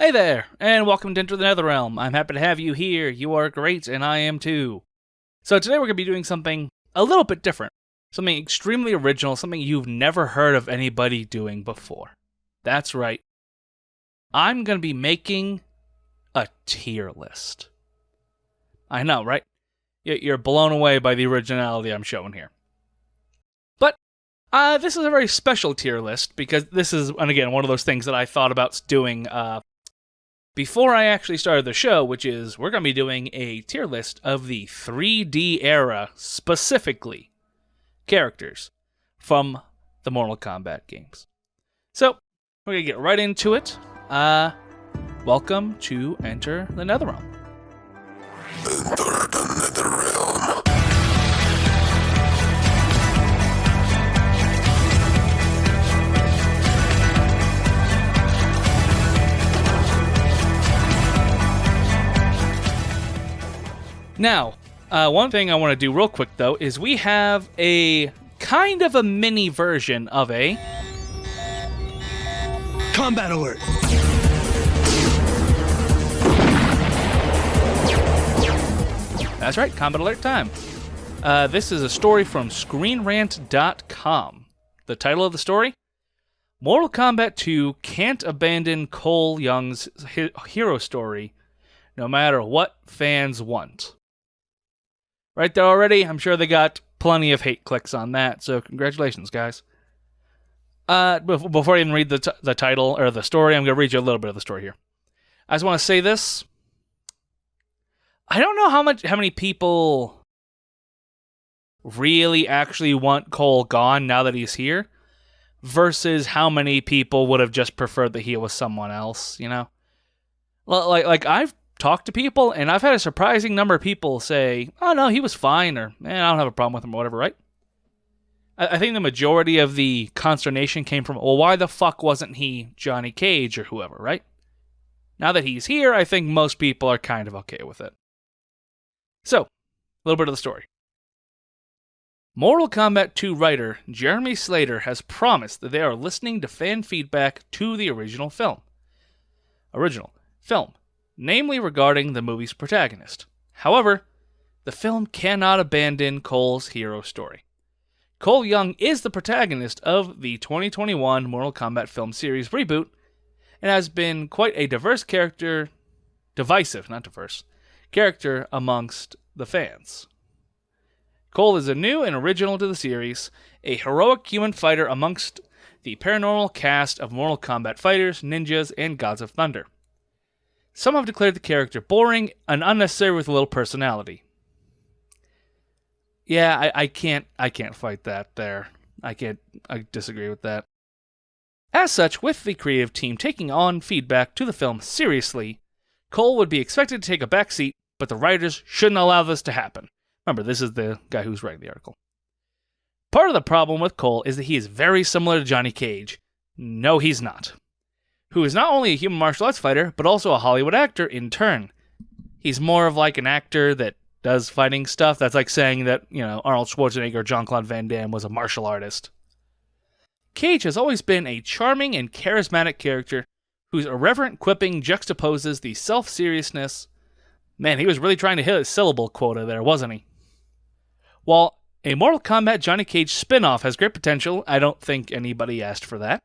Hey there, and welcome to Enter the Netherrealm. I'm happy to have you here. You are great, and I am too. So today we're going to be doing something a little bit different. Something extremely original, something you've never heard of anybody doing before. That's right. I'm going to be making a tier list. I know, right? You're blown away by the originality I'm showing here. But this is a very special tier list because this is, and again, one of those things that I thought about doing before I actually started the show, which is we're going to be doing a tier list of the 3D era, specifically, characters from the Mortal Kombat games. So, we're going to get right into it. Welcome to Enter the Netherrealm. Enter the Netherrealm. Now, one thing I want to do real quick, though, is we have a kind of a mini version of a Kombat Alert. That's right, Kombat Alert time. This is a story from ScreenRant.com. The title of the story? Mortal Kombat 2 can't abandon Cole Young's hero story, no matter what fans want. Right there already, I'm sure they got plenty of hate clicks on that, so congratulations, guys. Before I even read the title or the story, I'm going to read you a little bit of the story here. I just want to say this. I don't know how many people really actually want Cole gone now that he's here, versus how many people would have just preferred that he was someone else, you know? Like I've talked to people, and I've had a surprising number of people say, oh no, he was fine, or I don't have a problem with him, or whatever, right? I think the majority of the consternation came from, well, why the fuck wasn't he Johnny Cage or whoever, right? Now that he's here, I think most people are kind of okay with it. So, a little bit of the story. Mortal Kombat 2 writer Jeremy Slater has promised that they are listening to fan feedback to the original film. Namely regarding the movie's protagonist. However, the film cannot abandon Cole's hero story. Cole Young is the protagonist of the 2021 Mortal Kombat film series reboot, and has been quite a divisive character amongst the fans. Cole is a new and original to the series, a heroic human fighter amongst the paranormal cast of Mortal Kombat fighters, ninjas, and gods of thunder. Some have declared the character boring and unnecessary with little personality. Yeah, I can't fight that there. I disagree with that. As such, with the creative team taking on feedback to the film seriously, Cole would be expected to take a backseat, but the writers shouldn't allow this to happen. Remember, this is the guy who's writing the article. Part of the problem with Cole is that he is very similar to Johnny Cage. No, he's not. Who is not only a human martial arts fighter, but also a Hollywood actor in turn. He's more of like an actor that does fighting stuff. That's like saying that, Arnold Schwarzenegger or Jean-Claude Van Damme was a martial artist. Cage has always been a charming and charismatic character whose irreverent quipping juxtaposes the self-seriousness. Man, he was really trying to hit his syllable quota there, wasn't he? While a Mortal Kombat Johnny Cage spin-off has great potential, I don't think anybody asked for that.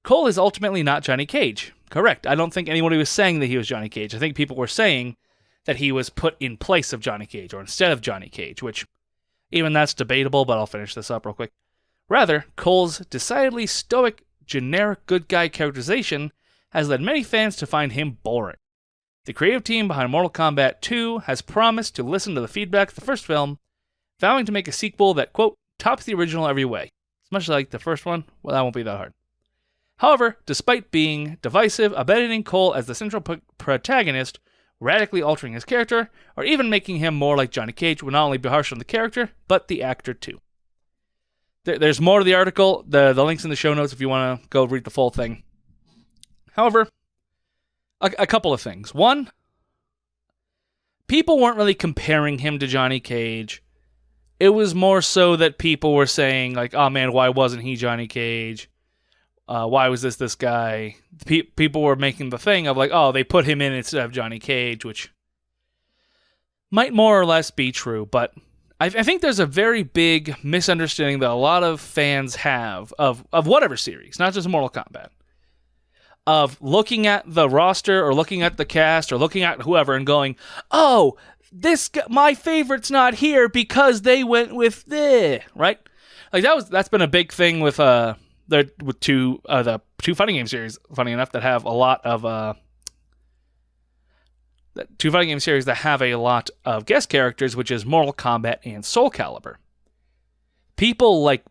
Cole is ultimately not Johnny Cage. Correct. I don't think anybody was saying that he was Johnny Cage. I think people were saying that he was put in place of Johnny Cage, or instead of Johnny Cage, which, even that's debatable, but I'll finish this up real quick. Rather, Cole's decidedly stoic, generic good guy characterization has led many fans to find him boring. The creative team behind Mortal Kombat 2 has promised to listen to the feedback of the first film, vowing to make a sequel that, quote, tops the original every way. As much like the first one, well, that won't be that hard. However, despite being divisive, abandoning Cole as the central protagonist, radically altering his character, or even making him more like Johnny Cage would not only be harsh on the character, but the actor too. There's more to the article. The link's in the show notes if you want to go read the full thing. However, a couple of things. One, people weren't really comparing him to Johnny Cage. It was more so that people were saying, like, oh man, why wasn't he Johnny Cage? why was this guy? People were making the thing of like, oh, they put him in instead of Johnny Cage, which might more or less be true, but I think there's a very big misunderstanding that a lot of fans have of whatever series, not just Mortal Kombat, of looking at the roster or looking at the cast or looking at whoever and going, oh, my favorite's not here because they went with this, right? Like that's been a big thing with the two fighting game series, funny enough, that have a lot of two fighting game series that have a lot of guest characters, which is Mortal Kombat and Soul Calibur. People like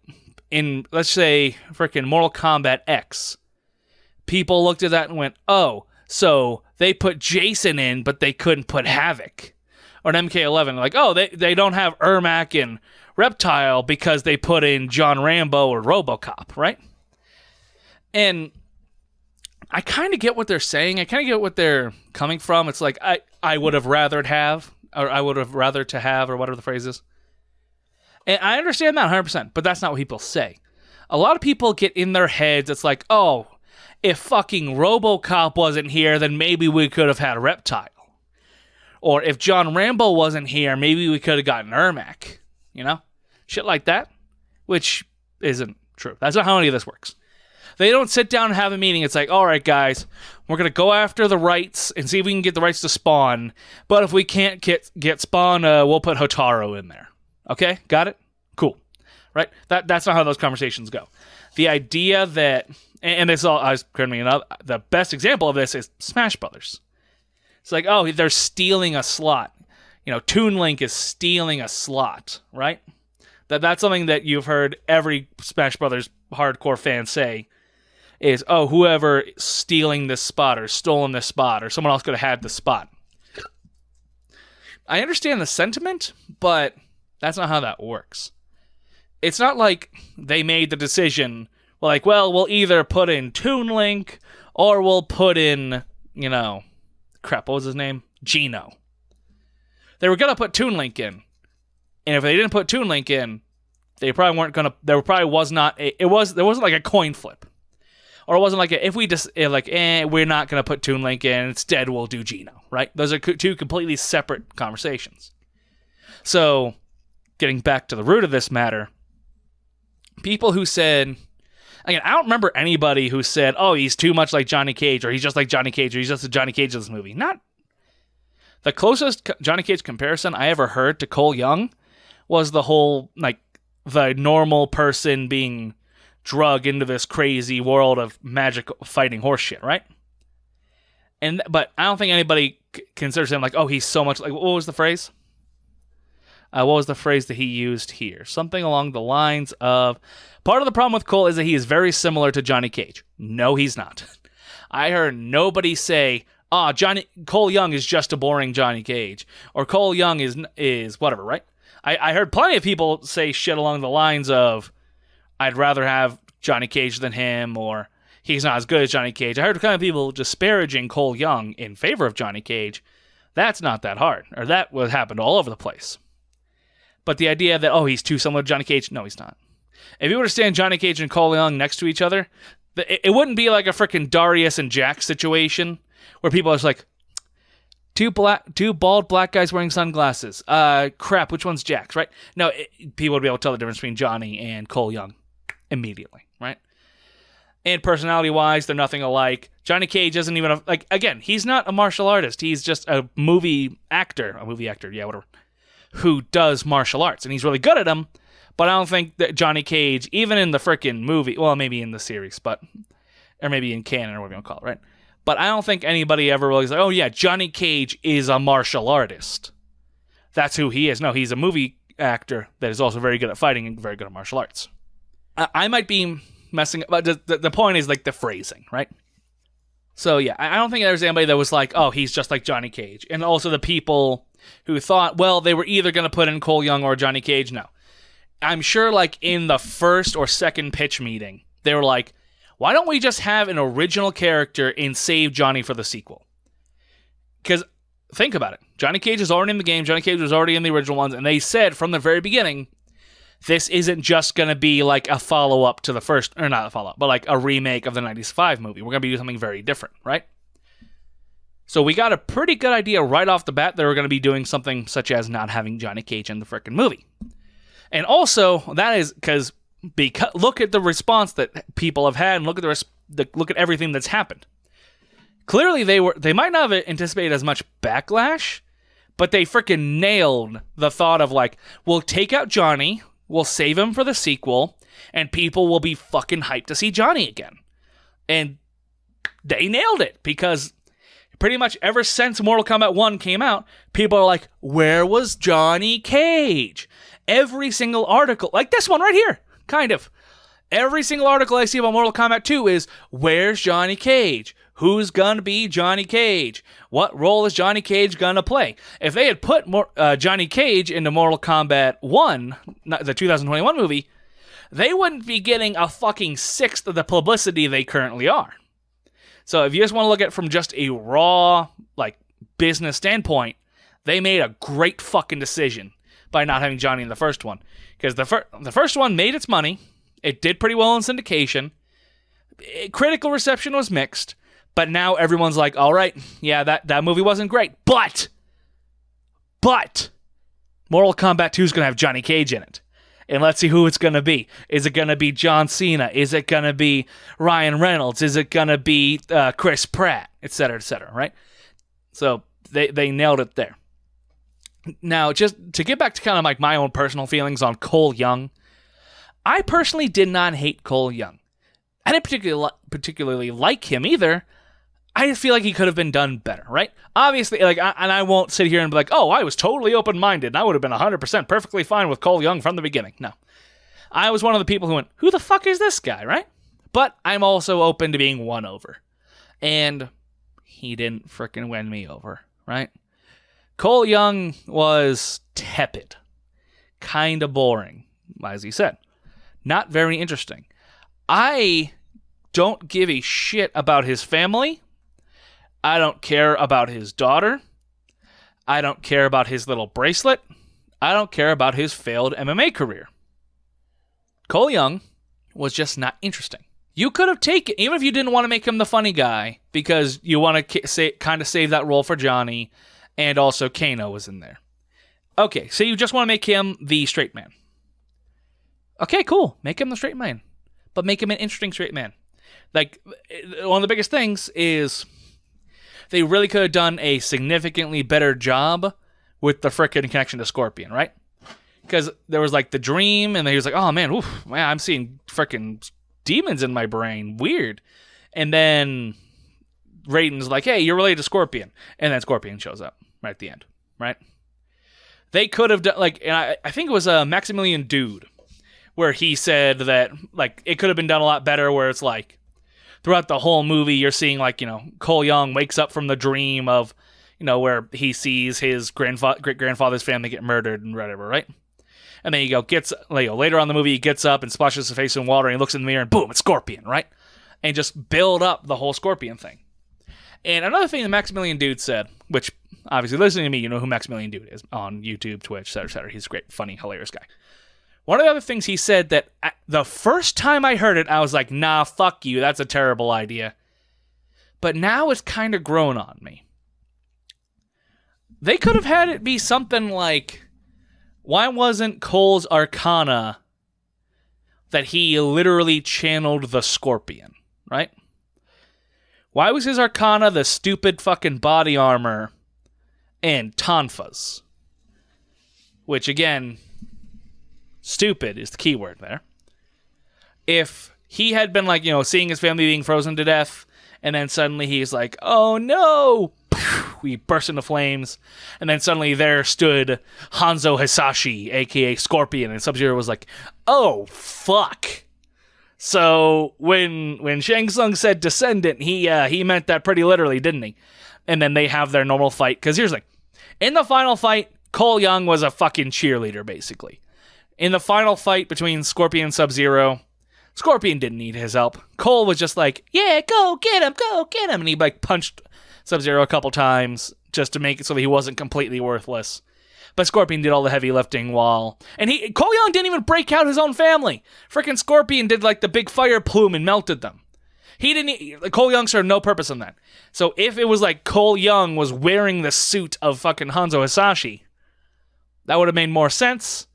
in, let's say, freaking Mortal Kombat X, people looked at that and went, oh, so they put Jason in, but they couldn't put Havoc. Or an MK11, like, oh, they don't have Ermac and Reptile because they put in John Rambo or RoboCop, right? And I kind of get what they're saying. I kind of get what they're coming from. It's like, I would have rathered have, or I would have rather to have, or whatever the phrase is. And I understand that 100%, but that's not what people say. A lot of people get in their heads, it's like, oh, if fucking RoboCop wasn't here, then maybe we could have had Reptile. Or if John Rambo wasn't here, maybe we could have gotten Ermac. You know? Shit like that. Which isn't true. That's not how any of this works. They don't sit down and have a meeting. It's like, all right, guys, we're going to go after the rights and see if we can get the rights to Spawn. But if we can't get Spawn, we'll put Hotaru in there. Okay? Got it? Cool. Right? That's not how those conversations go. The idea that, and this all, the best example of this is Smash Brothers. It's like, oh, they're stealing a slot. You know, Toon Link is stealing a slot, right? That's something that you've heard every Smash Brothers hardcore fan say is, oh, whoever stealing this spot or stolen this spot or someone else could have had the spot. I understand the sentiment, but that's not how that works. It's not like they made the decision, like, well, we'll either put in Toon Link or we'll put in, you know, crap, what was his name? Gino. They were going to put Toon Link in. And if they didn't put Toon Link in, they probably weren't going to, there probably was not there wasn't like a coin flip. Or it wasn't like if we just, we're not going to put Toon Link in, instead we'll do Gino, right? Those are two completely separate conversations. So, getting back to the root of this matter, people who said, again, I don't remember anybody who said, oh, he's too much like Johnny Cage, or he's just like Johnny Cage, or he's just a Johnny Cage of this movie. Not. The closest Johnny Cage comparison I ever heard to Cole Young was the whole, like, the normal person being drug into this crazy world of magic fighting horse shit, right? But I don't think anybody considers him like, oh, he's so much like, what was the phrase? What was the phrase that he used here? Something along the lines of, part of the problem with Cole is that he is very similar to Johnny Cage. No, he's not. I heard nobody say, Cole Young is just a boring Johnny Cage, or Cole Young is whatever, right? I heard plenty of people say shit along the lines of, I'd rather have Johnny Cage than him, or he's not as good as Johnny Cage. I heard kind of people disparaging Cole Young in favor of Johnny Cage. That's not that hard, or that would happen all over the place. But the idea that, oh, he's too similar to Johnny Cage, no, he's not. If you were to stand Johnny Cage and Cole Young next to each other, it wouldn't be like a freaking Darius and Jax situation where people are just like, two bald black guys wearing sunglasses. Crap, which one's Jax, right? No, people would be able to tell the difference between Johnny and Cole Young immediately, right? And personality-wise, they're nothing alike. Johnny Cage isn't even again, he's not a martial artist. He's just a movie actor, yeah, whatever, who does martial arts, and he's really good at them. But I don't think that Johnny Cage, even in the frickin' movie, well, maybe in the series, or maybe in canon, or whatever you want to call it, right? But I don't think anybody ever really is like, oh yeah, Johnny Cage is a martial artist. That's who he is. No, he's a movie actor that is also very good at fighting and very good at martial arts. I might be messing up, but the point is like the phrasing, right? So yeah, I don't think there's anybody that was like, oh, he's just like Johnny Cage. And also the people who thought, well, they were either going to put in Cole Young or Johnny Cage. No. I'm sure like in the first or second pitch meeting, they were like, why don't we just have an original character and save Johnny for the sequel? Because think about it. Johnny Cage is already in the game. Johnny Cage was already in the original ones. And they said from the very beginning this isn't just going to be like a follow-up to the first, or not a follow-up, but like a remake of the 95 movie. We're going to be doing something very different, right? So we got a pretty good idea right off the bat that we're going to be doing something such as not having Johnny Cage in the frickin' movie. And also, that is because look at the response that people have had, and look at everything that's happened. Clearly, they might not have anticipated as much backlash, but they freaking nailed the thought of like, we'll take out Johnny, we'll save him for the sequel, and people will be fucking hyped to see Johnny again. And they nailed it, because pretty much ever since Mortal Kombat 1 came out, people are like, where was Johnny Cage? Every single article, like this one right here, kind of. Every single article I see about Mortal Kombat 2 is, where's Johnny Cage? Who's gonna be Johnny Cage? What role is Johnny Cage gonna play? If they had put Johnny Cage into Mortal Kombat 1, the 2021 movie, they wouldn't be getting a fucking sixth of the publicity they currently are. So if you just want to look at it from just a raw, like, business standpoint, they made a great fucking decision by not having Johnny in the first one. Because the first one made its money. It did pretty well in syndication. Critical reception was mixed. But now everyone's like, all right, yeah, that movie wasn't great. But Mortal Kombat 2 is going to have Johnny Cage in it. And let's see who it's going to be. Is it going to be John Cena? Is it going to be Ryan Reynolds? Is it going to be Chris Pratt? Et cetera, right? So they nailed it there. Now, just to get back to kind of like my own personal feelings on Cole Young, I personally did not hate Cole Young. I didn't particularly like him either. I just feel like he could have been done better, right? Obviously, and I won't sit here and be like, oh, I was totally open-minded, and I would have been 100% perfectly fine with Cole Young from the beginning. No. I was one of the people who went, who the fuck is this guy, right? But I'm also open to being won over. And he didn't frickin' win me over, right? Cole Young was tepid. Kind of boring, as he said. Not very interesting. I don't give a shit about his family. I don't care about his daughter. I don't care about his little bracelet. I don't care about his failed MMA career. Cole Young was just not interesting. You could have taken, even if you didn't want to make him the funny guy, because you want to kind of save that role for Johnny, and also Kano was in there. Okay, so you just want to make him the straight man. Okay, cool. Make him the straight man. But make him an interesting straight man. Like, one of the biggest things is they really could have done a significantly better job with the frickin' connection to Scorpion, right? Because there was, like, the dream, and he was like, oh, man, I'm seeing frickin' demons in my brain. Weird. And then Raiden's like, hey, you're related to Scorpion. And then Scorpion shows up right at the end, right? They could have done, like, and I think it was a Maximilian Dude, where he said that, like, it could have been done a lot better, where it's like, throughout the whole movie, you're seeing, like, Cole Young wakes up from the dream of, where he sees his great-grandfather's family get murdered and whatever, right? And then later on in the movie, he gets up and splashes his face in water, and he looks in the mirror, and boom, it's Scorpion, right? And just build up the whole Scorpion thing. And another thing the Maximilian Dude said, which, obviously, listening to me, you know who Maximilian Dude is on YouTube, Twitch, etc. He's a great, funny, hilarious guy. One of the other things he said that the first time I heard it, I was like, nah, fuck you, that's a terrible idea. But now it's kind of grown on me. They could have had it be something like, why wasn't Cole's Arcana that he literally channeled the Scorpion, right? Why was his Arcana the stupid fucking body armor and Tonfa's? Which, again, stupid is the key word there. If he had been like, seeing his family being frozen to death, and then suddenly he's like, oh no! He bursts into flames, and then suddenly there stood Hanzo Hisashi, aka Scorpion, and Sub-Zero was like, oh fuck. So when Shang Tsung said descendant, he meant that pretty literally, didn't he? And then they have their normal fight, because here's the thing. In the final fight, Cole Young was a fucking cheerleader, basically. In the final fight between Scorpion and Sub-Zero, Scorpion didn't need his help. Cole was just like, yeah, go get him. And he, like, punched Sub-Zero a couple times just to make it so that he wasn't completely worthless. But Scorpion did all the heavy lifting and Cole Young didn't even break out his own family. Freaking Scorpion did like the big fire plume and melted them. Cole Young served no purpose in that. So if it was like Cole Young was wearing the suit of fucking Hanzo Hasashi, that would have made more sense.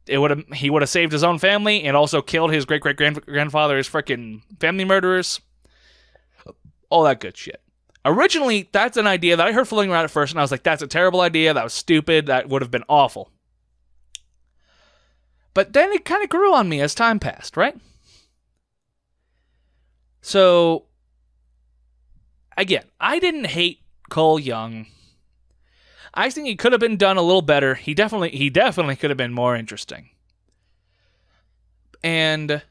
He would have saved his own family and also killed his great-great-grandfather's freaking family murderers. All that good shit. Originally, that's an idea that I heard floating around at first, and I was like, that's a terrible idea. That was stupid. That would have been awful. But then it kind of grew on me as time passed, right? So, again, I didn't hate Cole Young. I think he could have been done a little better. He definitely could have been more interesting. And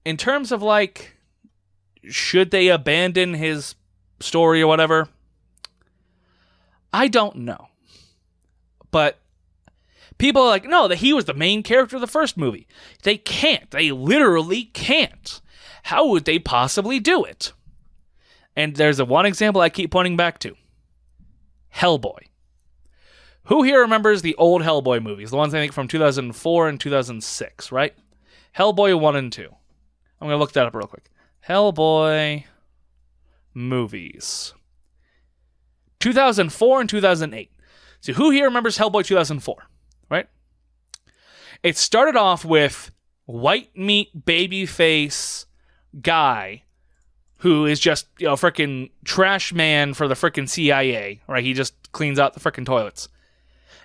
in terms of like, should they abandon his story or whatever? I don't know. But people are like, no, that he was the main character of the first movie. They can't. They literally can't. How would they possibly do it? And there's the one example I keep pointing back to. Hellboy. Who here remembers the old Hellboy movies? The ones I think from 2004 and 2006, right? Hellboy 1 and 2. I'm going to look that up real quick. Hellboy movies. 2004 and 2008. So who here remembers Hellboy 2004, right? It started off with white meat babyface guy who is just, freaking trash man for the freaking CIA, right? He just cleans out the freaking toilets.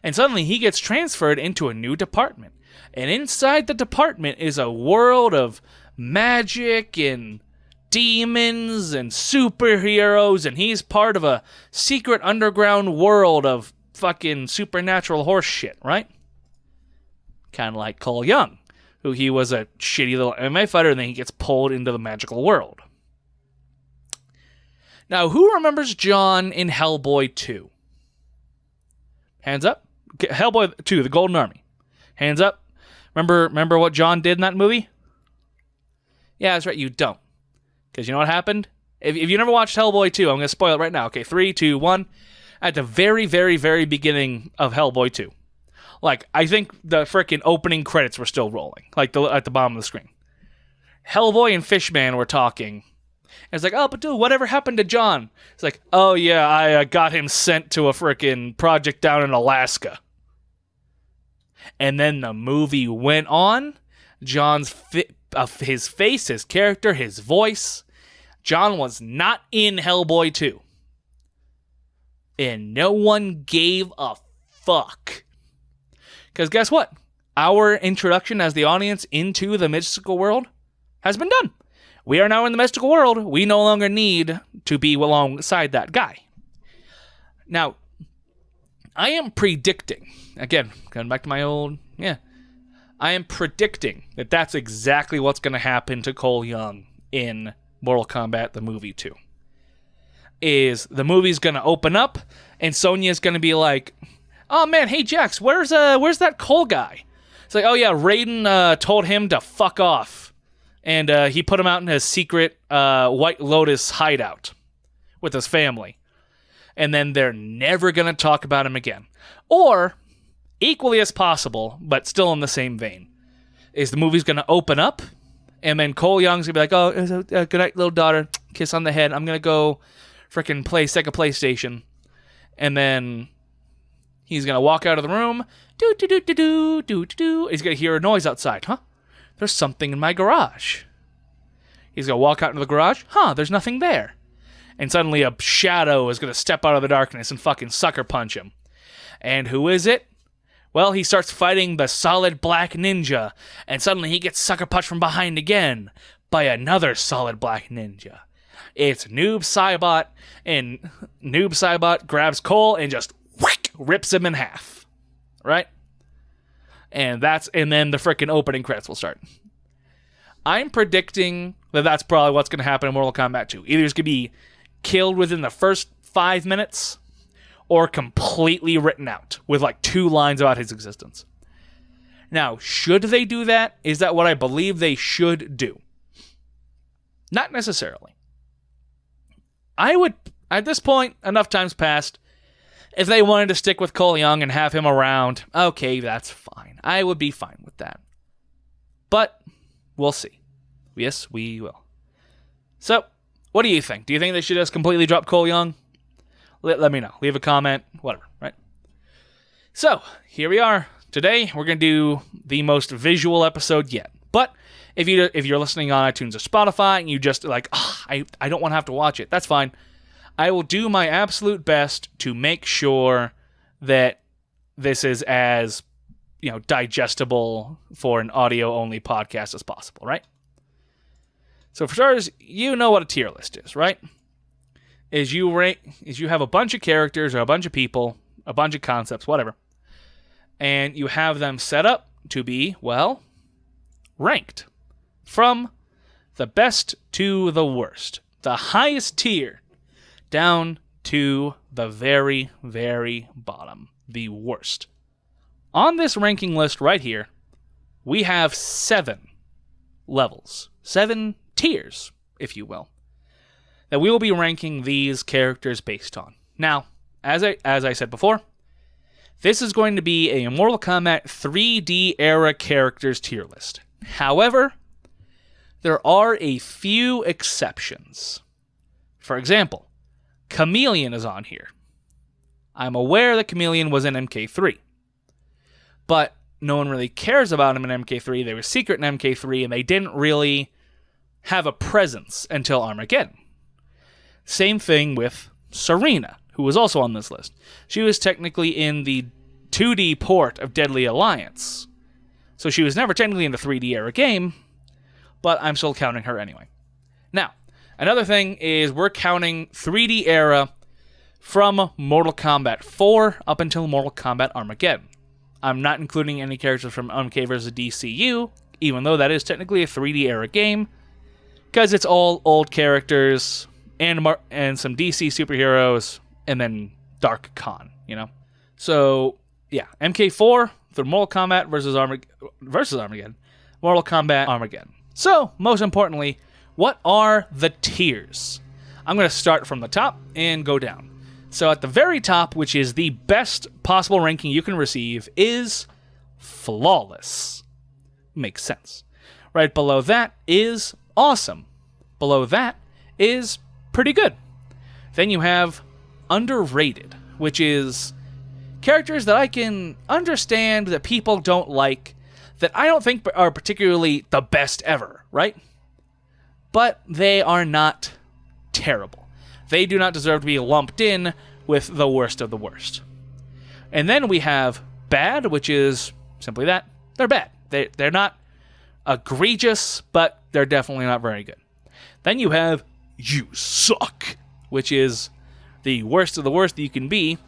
And suddenly he gets transferred into a new department. And inside the department is a world of magic and demons and superheroes, and he's part of a secret underground world of fucking supernatural horse shit, right? Kind of like Cole Young, who he was a shitty little MMA fighter, and then he gets pulled into the magical world. Now, who remembers John in Hellboy 2? Hands up. Hellboy 2, The Golden Army. Hands up. Remember what John did in that movie? Yeah, that's right, you don't. Because you know what happened? If you never watched Hellboy 2, I'm going to spoil it right now. Okay, 3, 2, 1. At the very, very, very beginning of Hellboy 2. Like, I think the freaking opening credits were still rolling. Like, at the bottom of the screen. Hellboy and Fishman were talking. And it's like, oh, but dude, whatever happened to John? It's like, oh yeah, I got him sent to a freaking project down in Alaska. And then the movie went on. John's his face, his character, his voice. John was not in Hellboy 2. And no one gave a fuck. Because guess what? Our introduction as the audience into the mystical world has been done. We are now in the mystical world. We no longer need to be alongside that guy. Now, I am predicting, again, going back to my old, I am predicting that that's exactly what's going to happen to Cole Young in Mortal Kombat, the movie 2. Is the movie's going to open up, and Sonya's going to be like, oh man, hey Jax, where's that Cole guy? It's like, oh yeah, Raiden told him to fuck off. And he put him out in his secret White Lotus hideout with his family. And then they're never going to talk about him again. Or, equally as possible, but still in the same vein, is the movie's going to open up, and then Cole Young's going to be like, oh, good night, little daughter, kiss on the head, I'm going to go freaking play Sega PlayStation. And then he's going to walk out of the room, do-do-do-do-do-do-do-do. He's going to hear a noise outside, huh? There's something in my garage. He's going to walk out into the garage. Huh, there's nothing there. And suddenly a shadow is going to step out of the darkness and fucking sucker punch him. And who is it? Well, he starts fighting the solid black ninja. And suddenly he gets sucker punched from behind again by another solid black ninja. It's Noob Saibot. And Noob Saibot grabs Cole and just rips him in half. Right? And then the freaking opening credits will start. I'm predicting that that's probably what's going to happen in Mortal Kombat 2. Either he's going to be killed within the first 5 minutes, or completely written out with like 2 lines about his existence. Now, should they do that? Is that what I believe they should do? Not necessarily. I would, at this point, enough time's passed. If they wanted to stick with Cole Young and have him around, okay, that's fine. I would be fine with that. But we'll see. Yes, we will. So, what do you think? Do you think they should just completely drop Cole Young? Let me know. Leave a comment, whatever, right? So, here we are. Today, we're going to do the most visual episode yet. But if you're listening on iTunes or Spotify and you just like, I don't want to have to watch it, that's fine. I will do my absolute best to make sure that this is as, digestible for an audio-only podcast as possible, right? So for starters, you know what a tier list is, right? Is you have a bunch of characters or a bunch of people, a bunch of concepts, whatever, and you have them set up to be, well, ranked from the best to the worst, the highest tier, down to the very, very bottom, the worst. On this ranking list right here, we have 7 levels, 7 tiers, if you will, that we will be ranking these characters based on. Now, as I said before, this is going to be a Mortal Kombat 3D era characters tier list. However, there are a few exceptions. For example, Chameleon is on here. I'm aware that Chameleon was in MK3, but no one really cares about him in MK3. They were secret in MK3, and they didn't really have a presence until Armageddon. Same thing with Serena, who was also on this list. She was technically in the 2D port of Deadly Alliance, so she was never technically in the 3D era game, but I'm still counting her anyway. Now, another thing is we're counting 3D era from Mortal Kombat 4 up until Mortal Kombat Armageddon. I'm not including any characters from MK vs. DCU, even though that is technically a 3D era game, because it's all old characters and some DC superheroes, and then Dark Khan, So, yeah, MK4 through Mortal Kombat versus Armageddon. Mortal Kombat Armageddon. So, most importantly, what are the tiers? I'm going to start from the top and go down. So at the very top, which is the best possible ranking you can receive, is flawless. Makes sense. Right below that is awesome. Below that is pretty good. Then you have underrated, which is characters that I can understand that people don't like, that I don't think are particularly the best ever, right? But they are not terrible. They do not deserve to be lumped in with the worst of the worst. And then we have bad, which is simply that. They're bad. They're not egregious, but they're definitely not very good. Then you have you suck, which is the worst of the worst that you can be,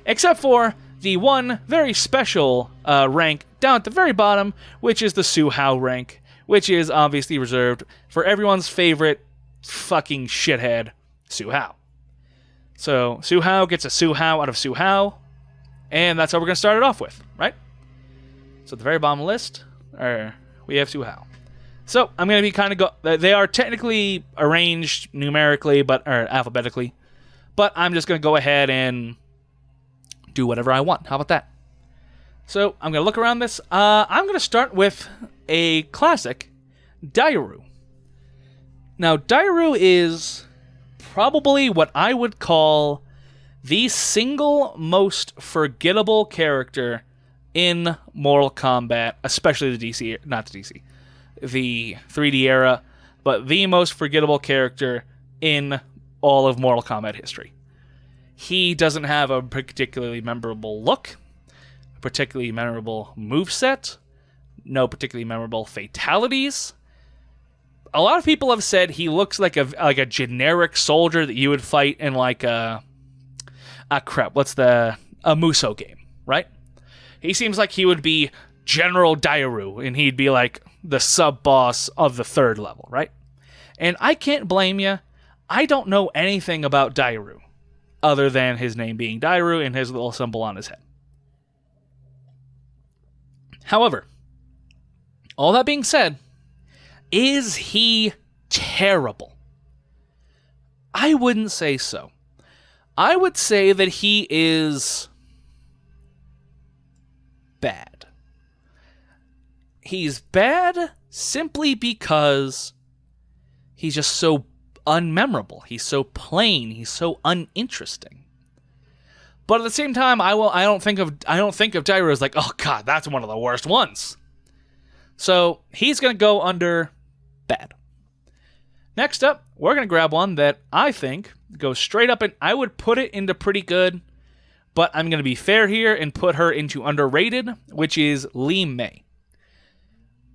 except for the one very special rank down at the very bottom, which is the Su Hao rank, which is obviously reserved for everyone's favorite fucking shithead, Su Hao. So Su Hao gets a Su Hao out of Su Hao, and that's how we're going to start it off with, right? So at the very bottom of the list, we have Su Hao. So I'm going to be kind of they are technically arranged numerically, or alphabetically, but I'm just going to go ahead and do whatever I want. How about that? So I'm going to look around this. I'm going to start with a classic, Dairu. Now, Dairu is probably what I would call the single most forgettable character in Mortal Kombat, especially the 3D era, but the most forgettable character in all of Mortal Kombat history. He doesn't have a particularly memorable look, a particularly memorable moveset, no particularly memorable fatalities. A lot of people have said he looks like a generic soldier that you would fight in like a Muso game, right? He seems like he would be General Dairu, and he'd be like the sub-boss of the 3rd level, right? And I can't blame you. I don't know anything about Dairu, other than his name being Dairu and his little symbol on his head. However, all that being said, is he terrible? I wouldn't say so. I would say that he is bad. He's bad simply because he's just so unmemorable. He's so plain. He's so uninteresting. But at the same time, I don't think of Dairo as like, oh god, that's one of the worst ones. So he's gonna go under bad. Next up, we're gonna grab one that I think goes straight up, and I would put it into pretty good, but I'm gonna be fair here and put her into underrated, which is Li Mei.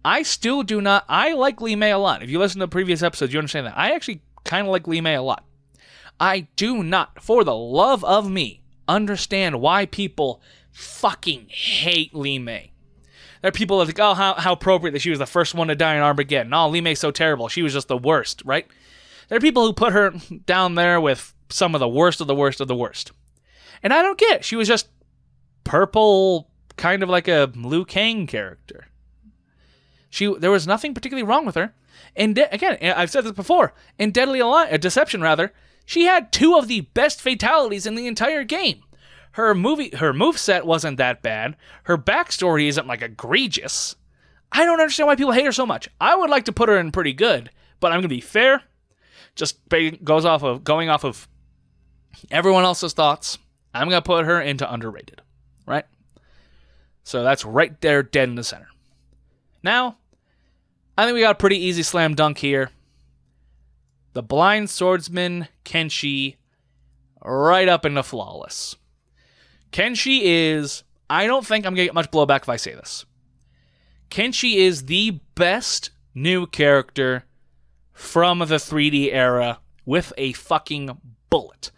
I still do not. I like Li Mei a lot. If you listen to previous episodes, you understand that. I actually kind of like Li Mei a lot. I do not, for the love of me, understand why people fucking hate Li Mei. There are people that think, oh, how appropriate that she was the first one to die in Armageddon. Oh, Li Mei's so terrible. She was just the worst, right? There are people who put her down there with some of the worst of the worst of the worst. And I don't get it. She was just purple, kind of like a Liu Kang character. There was nothing particularly wrong with her. And again, I've said this before, in Deception, she had 2 of the best fatalities in the entire game. Her moveset wasn't that bad. Her backstory isn't like egregious. I don't understand why people hate her so much. I would like to put her in pretty good, but I'm going to be fair. Just going off of everyone else's thoughts. I'm going to put her into underrated, right? So that's right there, dead in the center. Now, I think we got a pretty easy slam dunk here. The blind swordsman, Quan Chi, right up into flawless. Quan Chi is, I don't think I'm going to get much blowback if I say this. Quan Chi is the best new character from the 3D era with a fucking bullet.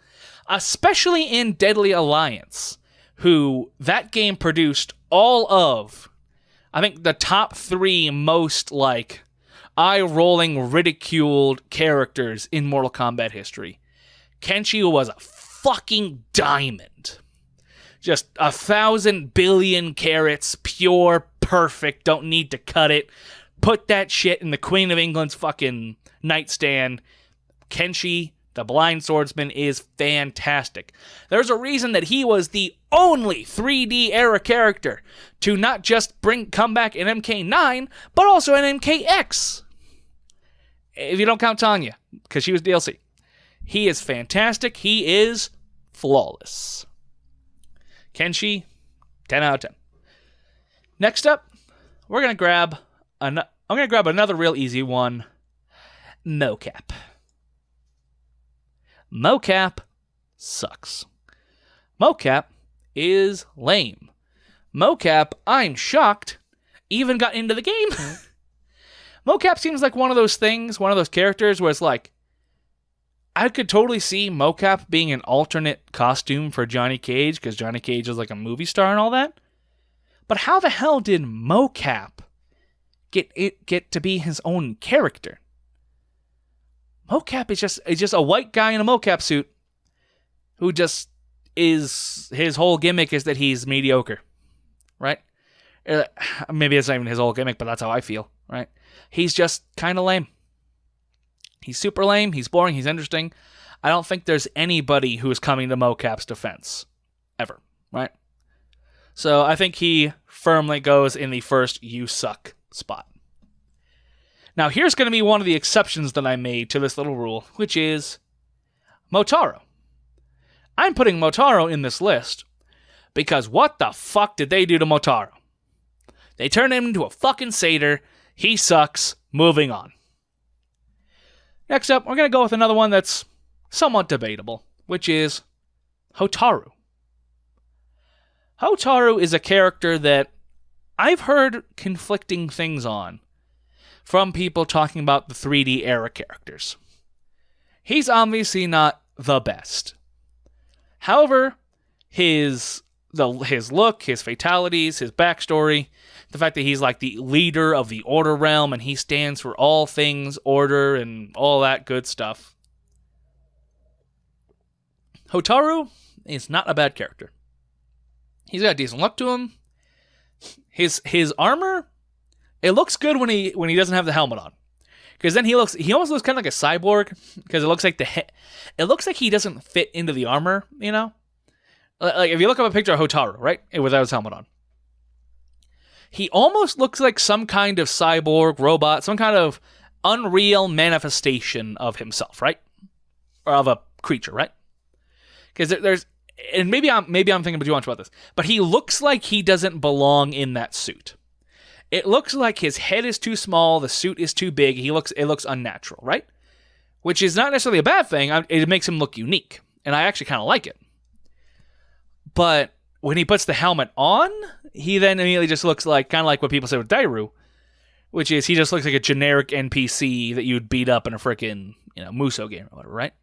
Especially in Deadly Alliance, who that game produced all of, I think, the top 3 most, like, eye-rolling, ridiculed characters in Mortal Kombat history. Quan Chi was a fucking diamond. Just 1,000 billion carats, pure, perfect, don't need to cut it. Put that shit in the Queen of England's fucking nightstand. Quan Chi, the blind swordsman, is fantastic. There's a reason that he was the only 3D era character to not just come back in MK9, but also in MKX. If you don't count Tanya, because she was DLC. He is fantastic. He is flawless. Quan Chi, 10 out of 10. Next up, we're gonna grab another real easy one. Mocap. Mocap sucks. Mocap is lame. Mocap, I'm shocked, even got into the game. Mocap seems like one of those characters where it's like, I could totally see Mocap being an alternate costume for Johnny Cage, because Johnny Cage is like a movie star and all that. But how the hell did Mocap get to be his own character? Mocap is just a white guy in a mocap suit who just is, his whole gimmick is that he's mediocre, right? Maybe it's not even his whole gimmick, but that's how I feel, right? He's just kind of lame. He's super lame, he's boring, he's interesting. I don't think there's anybody who is coming to Mocap's defense, ever, right? So I think he firmly goes in the first you suck spot. Now here's going to be one of the exceptions that I made to this little rule, which is Motaro. I'm putting Motaro in this list because what the fuck did they do to Motaro? They turned him into a fucking satyr. He sucks. Moving on. Next up, we're going to go with another one that's somewhat debatable, which is Hotaru. Hotaru is a character that I've heard conflicting things on from people talking about the 3D era characters. He's obviously not the best. However, his look, his fatalities, his backstory, the fact that he's like the leader of the Order Realm and he stands for all things order and all that good stuff. Hotaru is not a bad character. He's got a decent look to him. His armor, it looks good when he doesn't have the helmet on. Because then he almost looks kind of like a cyborg, because it looks like it looks like he doesn't fit into the armor, you know? Like, if you look up a picture of Hotaru, right? Without his helmet on. He almost looks like some kind of cyborg robot, some kind of unreal manifestation of himself, right? Or of a creature, right? Because there's, and maybe I'm thinking too much about this, but he looks like he doesn't belong in that suit. It looks like his head is too small, the suit is too big. It looks unnatural, right? Which is not necessarily a bad thing. It makes him look unique, and I actually kind of like it. But when he puts the helmet on, he then immediately just looks like, kind of like what people say with Dairu, which is he just looks like a generic NPC that you'd beat up in a freaking, Musou game or whatever, right?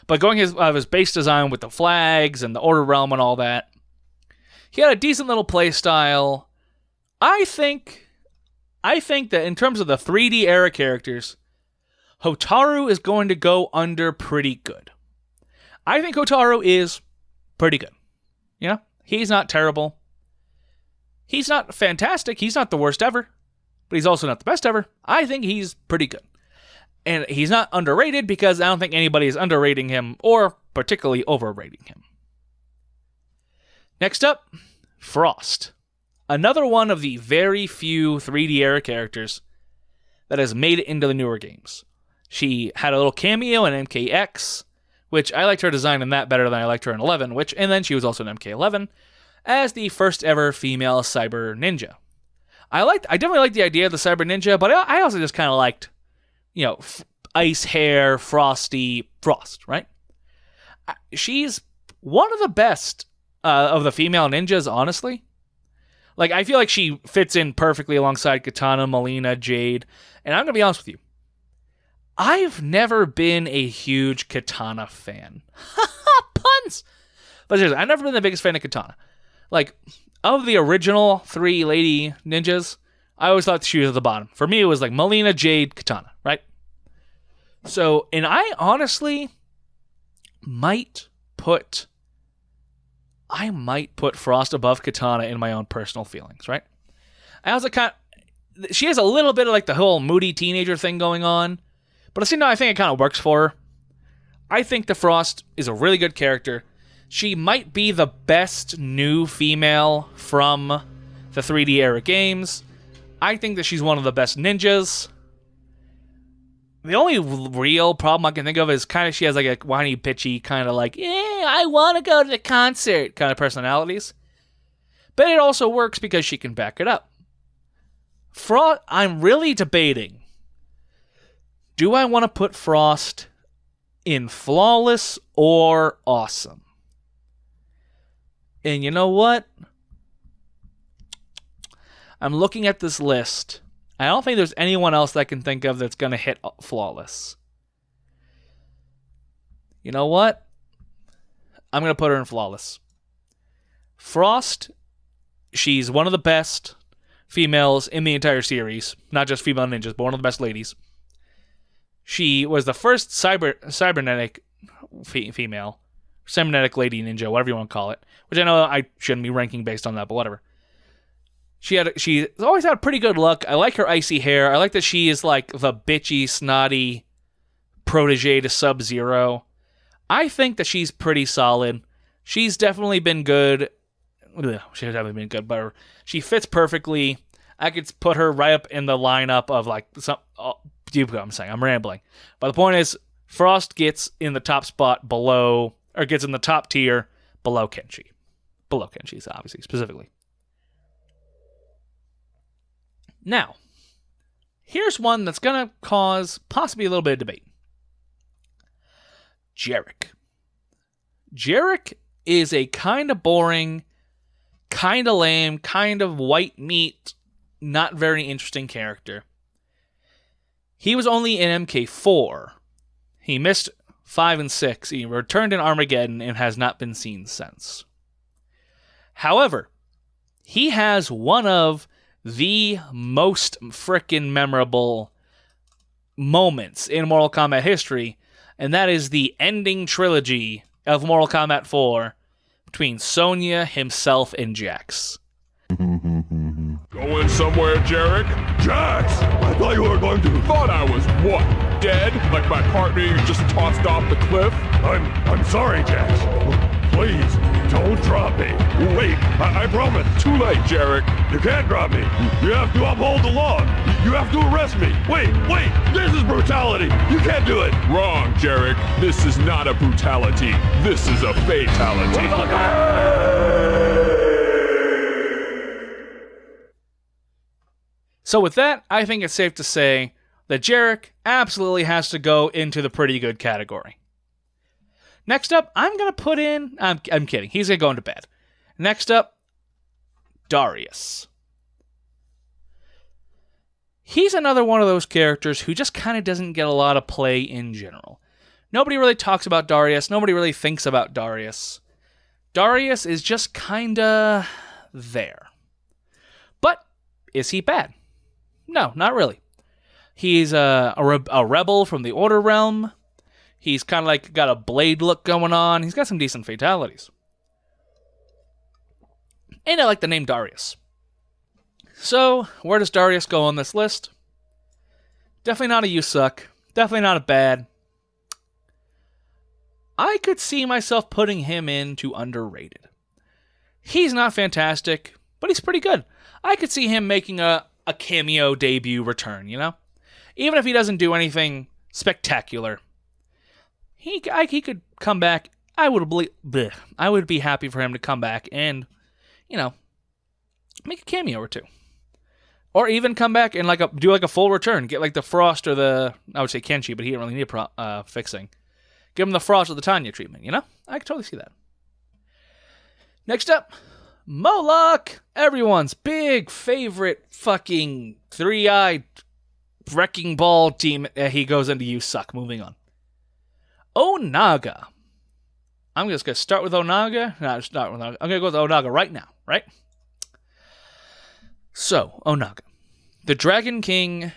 But going his base design with the flags and the Order Realm and all that, he had a decent little play style. I think that in terms of the 3D era characters, Hotaru is going to go under pretty good. I think Hotaru is pretty good. He's not terrible. He's not fantastic. He's not the worst ever. But he's also not the best ever. I think he's pretty good. And he's not underrated because I don't think anybody is underrating him or particularly overrating him. Next up, Frost. Another one of the very few 3D era characters that has made it into the newer games. She had a little cameo in MKX, which I liked her design in that better than I liked her in 11, and then she was also in MK11 as the first ever female cyber ninja. I definitely liked the idea of the cyber ninja, but I also just kind of liked, ice hair, frosty Frost, right? She's one of the best of the female ninjas, honestly. Like, I feel like she fits in perfectly alongside Katana, Melina, Jade, and I'm going to be honest with you. I've never been a huge Katana fan. Puns! But seriously, I've never been the biggest fan of Katana. Like, of the original 3 lady ninjas, I always thought she was at the bottom. For me, it was like Melina, Jade, Katana, right? So, and I honestly might put Frost above Katana in my own personal feelings, right? I also she has a little bit of like the whole moody teenager thing going on, but I think it kind of works for her. I think the Frost is a really good character. She might be the best new female from the 3D era games. I think that she's one of the best ninjas. The only real problem I can think of is kind of she has like a whiny, bitchy, kind of like, I want to go to the concert kind of personalities. But it also works because she can back it up. I'm really debating. Do I want to put Frost in flawless or awesome? And you know what? I'm looking at this list. I don't think there's anyone else that I can think of that's going to hit flawless. You know what? I'm going to put her in flawless. Frost, she's one of the best females in the entire series. Not just female ninjas, but one of the best ladies. She was the first cybernetic female. Cybernetic lady ninja, whatever you want to call it. Which I know I shouldn't be ranking based on that, but whatever. She's always had a pretty good look. I like her icy hair. I like that she is like the bitchy, snotty protege to Sub-Zero. I think that she's pretty solid. She's definitely been good. She's definitely been good, but she fits perfectly. I could put her right up in the lineup of like some. I'm rambling. But the point is, Frost gets in the top spot below, or gets in the top tier below Kenshi. Below Kenshi's, obviously, specifically. Now, here's one that's going to cause possibly a little bit of debate. Jarek. Jarek is a kind of boring, kind of lame, kind of white meat, not very interesting character. He was only in MK4. He missed 5 and 6. He returned in Armageddon and has not been seen since. However, he has one of the most frickin' memorable moments in Mortal Kombat history, and that is the ending trilogy of Mortal Kombat 4 between Sonya, himself, and Jax. Kombat Going somewhere, Jarek? Jax, I thought you were going to. Thought I was what? Dead? Like my partner you just tossed off the cliff? I'm sorry, Jax. Please, don't drop me. Wait, I promise. Too late, Jarek. You can't drop me. You have to uphold the law. You have to arrest me. Wait, this is brutality. You can't do it. Wrong, Jarek. This is not a brutality. This is a fatality. So with that, I think it's safe to say that Jarek absolutely has to go into the pretty good category. Next up, I'm going to put in... I'm kidding. He's going to go into bed. Next up, Darius. He's another one of those characters who just kind of doesn't get a lot of play in general. Nobody really talks about Darius. Nobody really thinks about Darius. Darius is just kind of there. But is he bad? No, not really. He's a rebel from the Order Realm. He's kind of like got a blade look going on. He's got some decent fatalities. And I like the name Darius. So, where does Darius go on this list? Definitely not a you suck. Definitely not a bad. I could see myself putting him into underrated. He's not fantastic, but he's pretty good. I could see him making a cameo debut return, you know? Even if he doesn't do anything spectacular. He could come back. I would be happy for him to come back and, you know, make a cameo or two. Or even come back and do a full return. Get like the Frost or I would say Quan Chi, but he didn't really need fixing. Give him the Frost or the Tanya treatment, you know? I could totally see that. Next up, Moloch. Everyone's big favorite fucking three-eyed wrecking ball team. He goes into you suck. Moving on. Onaga. I'm just going to start with Onaga. No, start with Onaga. I'm going to go with Onaga right now, right? So, Onaga. The Dragon King,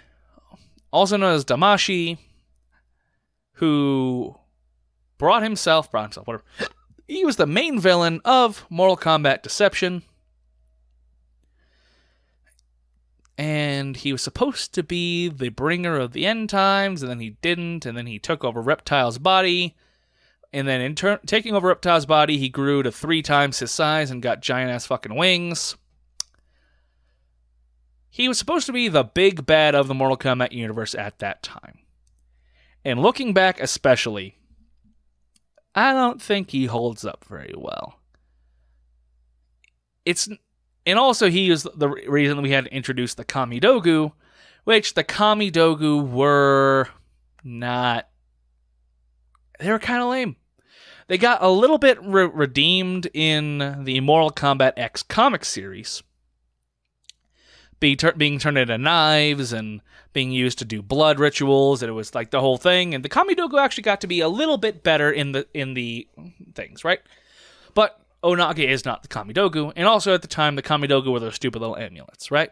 also known as Damashi, who brought himself, whatever. He was the main villain of Mortal Kombat Deception. And he was supposed to be the bringer of the end times, and then he didn't, and then he took over Reptile's body. And then in taking over Reptile's body, he grew to 3 times his size and got giant-ass fucking wings. He was supposed to be the big bad of the Mortal Kombat universe at that time. And looking back especially, I don't think he holds up very well. And also he is the reason we had to introduce the Kamidogu, which the Kamidogu were not... They were kind of lame. They got a little bit redeemed in the Mortal Kombat X comic series. Being turned into knives and being used to do blood rituals, and it was like the whole thing. And the Kamidogu actually got to be a little bit better in the things, right? But Onaga is not the Kamidogu, and also at the time the Kamidogu were those stupid little amulets, right?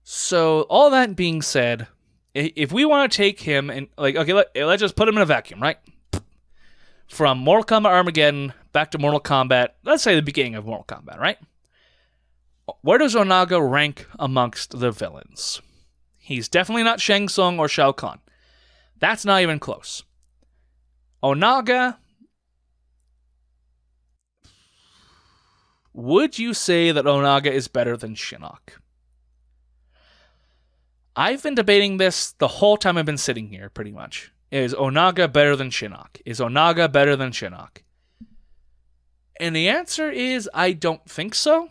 So all that being said, if we want to take him and let's just put him in a vacuum, right? From Mortal Kombat Armageddon back to Mortal Kombat, let's say the beginning of Mortal Kombat, right? Where does Onaga rank amongst the villains? He's definitely not Shang Tsung or Shao Kahn. That's not even close. Onaga, would you say that Onaga is better than Shinnok? I've been debating this the whole time I've been sitting here, pretty much. Is Onaga better than Shinnok? Is Onaga better than Shinnok? And the answer is, I don't think so.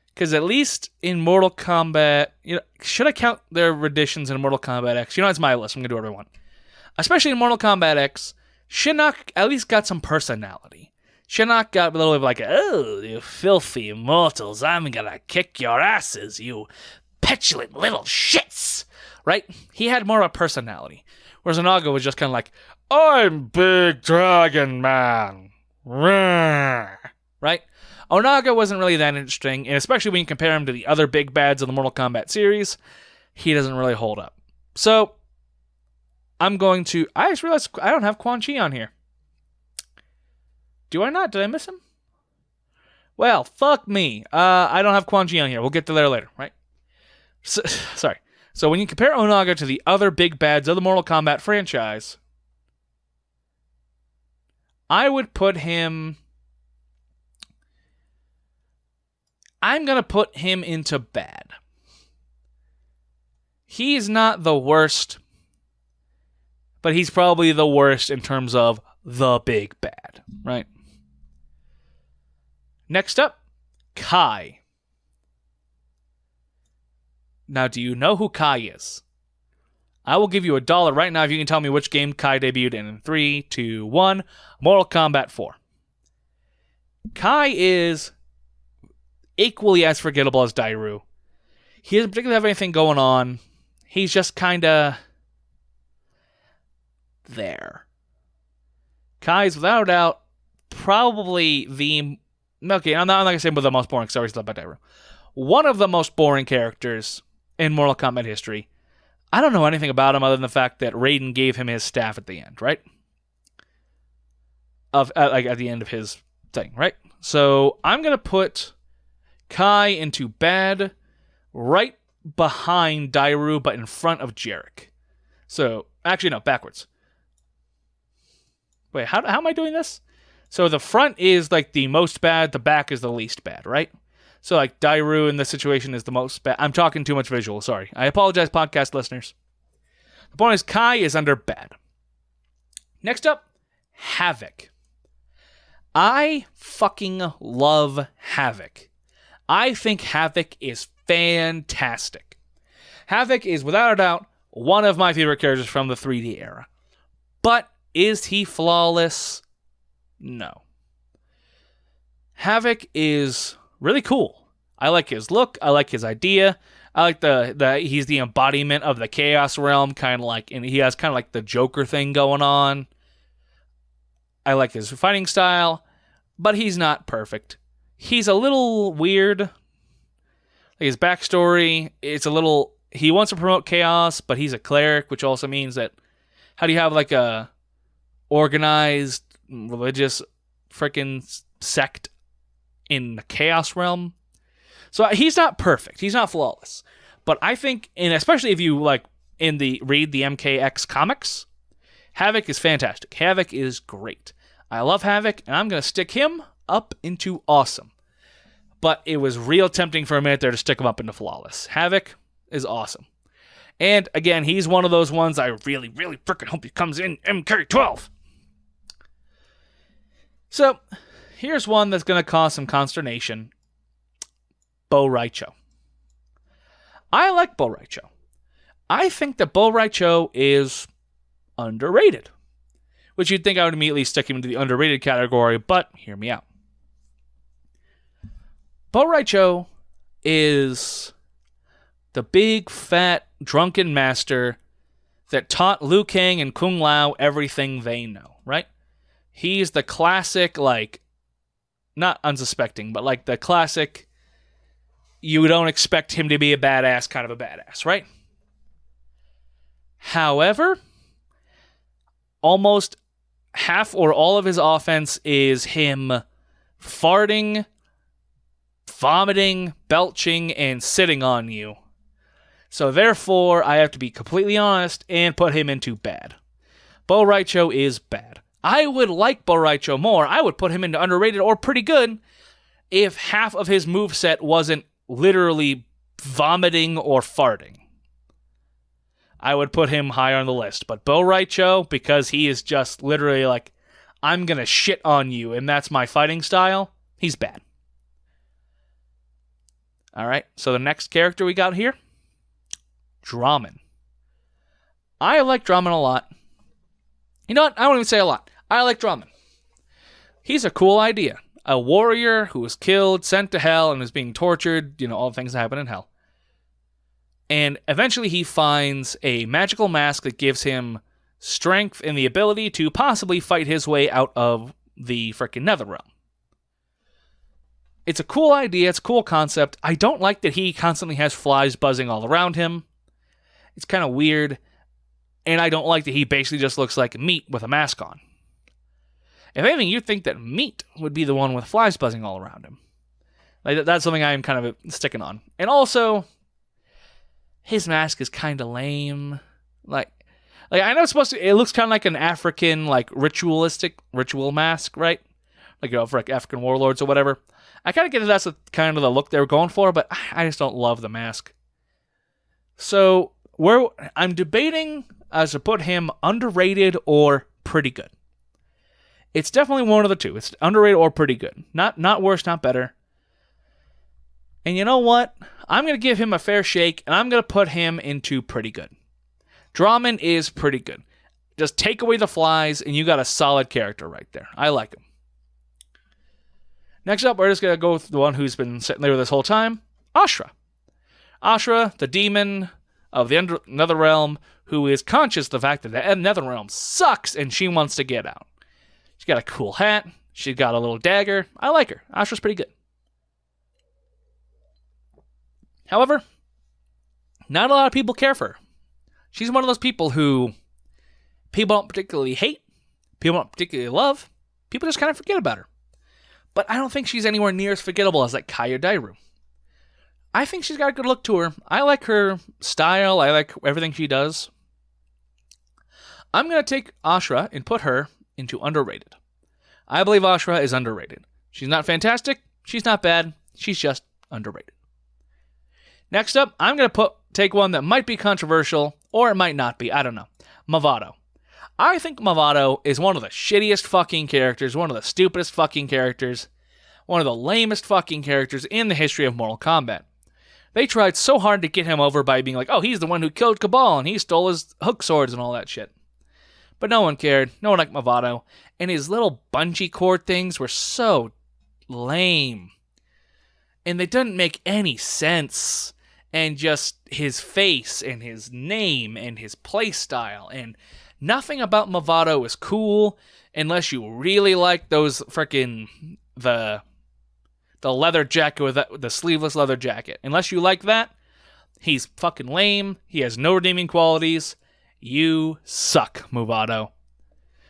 Because at least in Mortal Kombat... should I count their renditions in Mortal Kombat X? It's my list. I'm going to do whatever I want. Especially in Mortal Kombat X, Shinnok at least got some personality. Shinnok got a little bit like, oh, you filthy mortals, I'm going to kick your asses, you petulant little shits. Right? He had more of a personality. Whereas Onaga was just kind of like, I'm Big Dragon Man. Right? Onaga wasn't really that interesting, and especially when you compare him to the other big bads of the Mortal Kombat series, he doesn't really hold up. So, I just realized I don't have Quan Chi on here. Do I not? Did I miss him? Well, fuck me. I don't have Quan Chi on here. We'll get to there later, right? So, sorry. So when you compare Onaga to the other big bads of the Mortal Kombat franchise, I would put him... I'm going to put him into bad. He's not the worst, but he's probably the worst in terms of the big bad, right? Next up, Kai. Now, do you know who Kai is? I will give you $1 right now if you can tell me which game Kai debuted in. 3, 2, 1. Mortal Kombat 4. Kai is equally as forgettable as Dairu. He doesn't particularly have anything going on. He's just kind of there. Kai's, without a doubt, probably the... Okay, I'm not going to say the most boring stories about Dairu. One of the most boring characters in Mortal Kombat history. I don't know anything about him other than the fact that Raiden gave him his staff at the end, right? At the end of his thing, right? So I'm going to put Kai into bad, right behind Dairu, but in front of Jarek. So, actually, no, backwards. Wait, how am I doing this? So the front is like the most bad, the back is the least bad, right? So like Dairu in this situation is the most bad. I'm talking too much visual, sorry. I apologize, podcast listeners. The point is Kai is under bad. Next up, Havoc. I fucking love Havoc. I think Havoc is fantastic. Havoc is, without a doubt, one of my favorite characters from the 3D era. But is he flawless? No. Havoc is really cool. I like his look. I like his idea. I like the he's the embodiment of the Chaos Realm, kind of like, and he has kind of like the Joker thing going on. I like his fighting style, but he's not perfect. He's a little weird. Like his backstory, it's a little... He wants to promote chaos, but he's a cleric, which also means that... How do you have like a organized religious freaking sect in the Chaos Realm? So he's not perfect. He's not flawless. But I think, and especially if you like read the MKX comics, Havoc is fantastic. Havoc is great. I love Havoc, and I'm going to stick him up into awesome. But it was real tempting for a minute there to stick him up into flawless. Havoc is awesome. And again, he's one of those ones I really, really freaking hope he comes in MK12. So, here's one that's going to cause some consternation. Bo Raicho. I like Bo Raicho. I think that Bo Raicho is underrated. Which you'd think I would immediately stick him into the underrated category, but hear me out. Bo Raicho is the big, fat, drunken master that taught Liu Kang and Kung Lao everything they know, right? He's the classic, like, not unsuspecting, but like the classic, you don't expect him to be a badass kind of a badass, right? However, almost half or all of his offense is him farting, vomiting, belching, and sitting on you. So therefore, I have to be completely honest and put him into bad. Bo Raicho is bad. I would like Bo Raicho more. I would put him into underrated or pretty good if half of his moveset wasn't literally vomiting or farting. I would put him higher on the list. But Bo Raicho, because he is just literally like, I'm going to shit on you, and that's my fighting style, he's bad. Alright, so the next character we got here, Draman. I like Draman a lot. You know what? I won't even say a lot. I like Draman. He's a cool idea. A warrior who was killed, sent to hell, and is being tortured, all the things that happen in hell. And eventually he finds a magical mask that gives him strength and the ability to possibly fight his way out of the frickin' Netherrealm. It's a cool idea, it's a cool concept. I don't like that he constantly has flies buzzing all around him. It's kind of weird. And I don't like that he basically just looks like Meat with a mask on. If anything, you'd think that Meat would be the one with flies buzzing all around him. Like, that's something I'm kind of sticking on. And also, his mask is kind of lame. Like I know it's supposed to. It looks kind of like an African, like ritual mask, right? Like, you know, for like African warlords or whatever. I kind of get that's kind of the look they were going for, but I just don't love the mask. So I'm debating as to put him underrated or pretty good. It's definitely one of the two. It's underrated or pretty good. Not worse, not better. And you know what? I'm going to give him a fair shake, and I'm going to put him into pretty good. Draman is pretty good. Just take away the flies, and you got a solid character right there. I like him. Next up, we're just going to go with the one who's been sitting there this whole time, Ashra. Ashra, the demon of the Netherrealm, who is conscious of the fact that the Netherrealm sucks, and she wants to get out. She's got a cool hat. She's got a little dagger. I like her. Ashra's pretty good. However, not a lot of people care for her. She's one of those people who people don't particularly hate, people don't particularly love, people just kind of forget about her. But I don't think she's anywhere near as forgettable as like Kaya Dairu. I think she's got a good look to her. I like her style. I like everything she does. I'm going to take Ashra and put her into underrated. I believe Ashra is underrated. She's not fantastic. She's not bad. She's just underrated. Next up, I'm going to take one that might be controversial, or it might not be. I don't know. Mavado. I think Mavado is one of the shittiest fucking characters, one of the stupidest fucking characters, one of the lamest fucking characters in the history of Mortal Kombat. They tried so hard to get him over by being like, oh, he's the one who killed Cabal, and he stole his hook swords and all that shit. But no one cared. No one liked Mavado. And his little bungee cord things were so lame. And they didn't make any sense. And just his face and his name and his playstyle. And nothing about Mavado is cool unless you really like those frickin' the leather jacket with the sleeveless leather jacket. Unless you like that, he's fucking lame. He has no redeeming qualities. You suck, Mavado.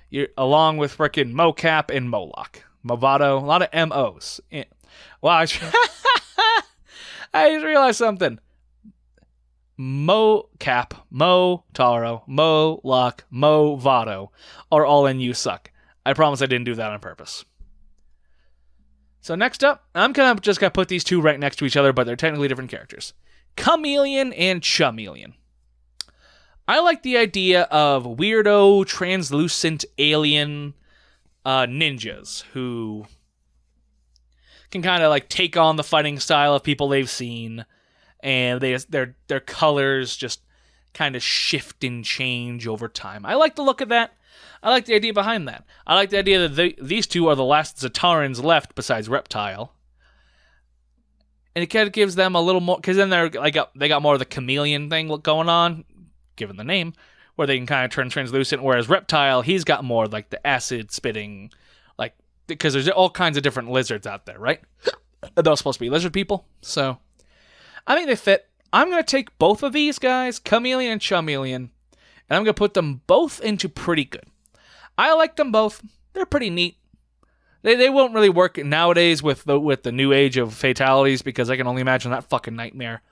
You're along with frickin' Mocap and Moloch. Mavado, a lot of MOs. Wow, I just realized something. Mocap, Mo Taro, Mo Lock, Mo Vado are all in You Suck. I promise I didn't do that on purpose. So next up, I'm just going to put these two right next to each other, but they're technically different characters. Chameleon and Chameleon. I like the idea of weirdo, translucent alien ninjas who can kind of like take on the fighting style of people they've seen. And their colors just kind of shift and change over time. I like the look of that. I like the idea behind that. I like the idea that these two are the last Zatarans left besides Reptile. And it kind of gives them a little more, because then they got more of the chameleon thing going on, given the name, where they can kind of turn translucent. Whereas Reptile, he's got more like the acid spitting, like, because there's all kinds of different lizards out there, right? They're supposed to be lizard people, so I think they fit. I'm going to take both of these guys, Chameleon and Chameleon, and I'm going to put them both into pretty good. I like them both. They're pretty neat. They won't really work nowadays with the new age of fatalities, because I can only imagine that fucking nightmare.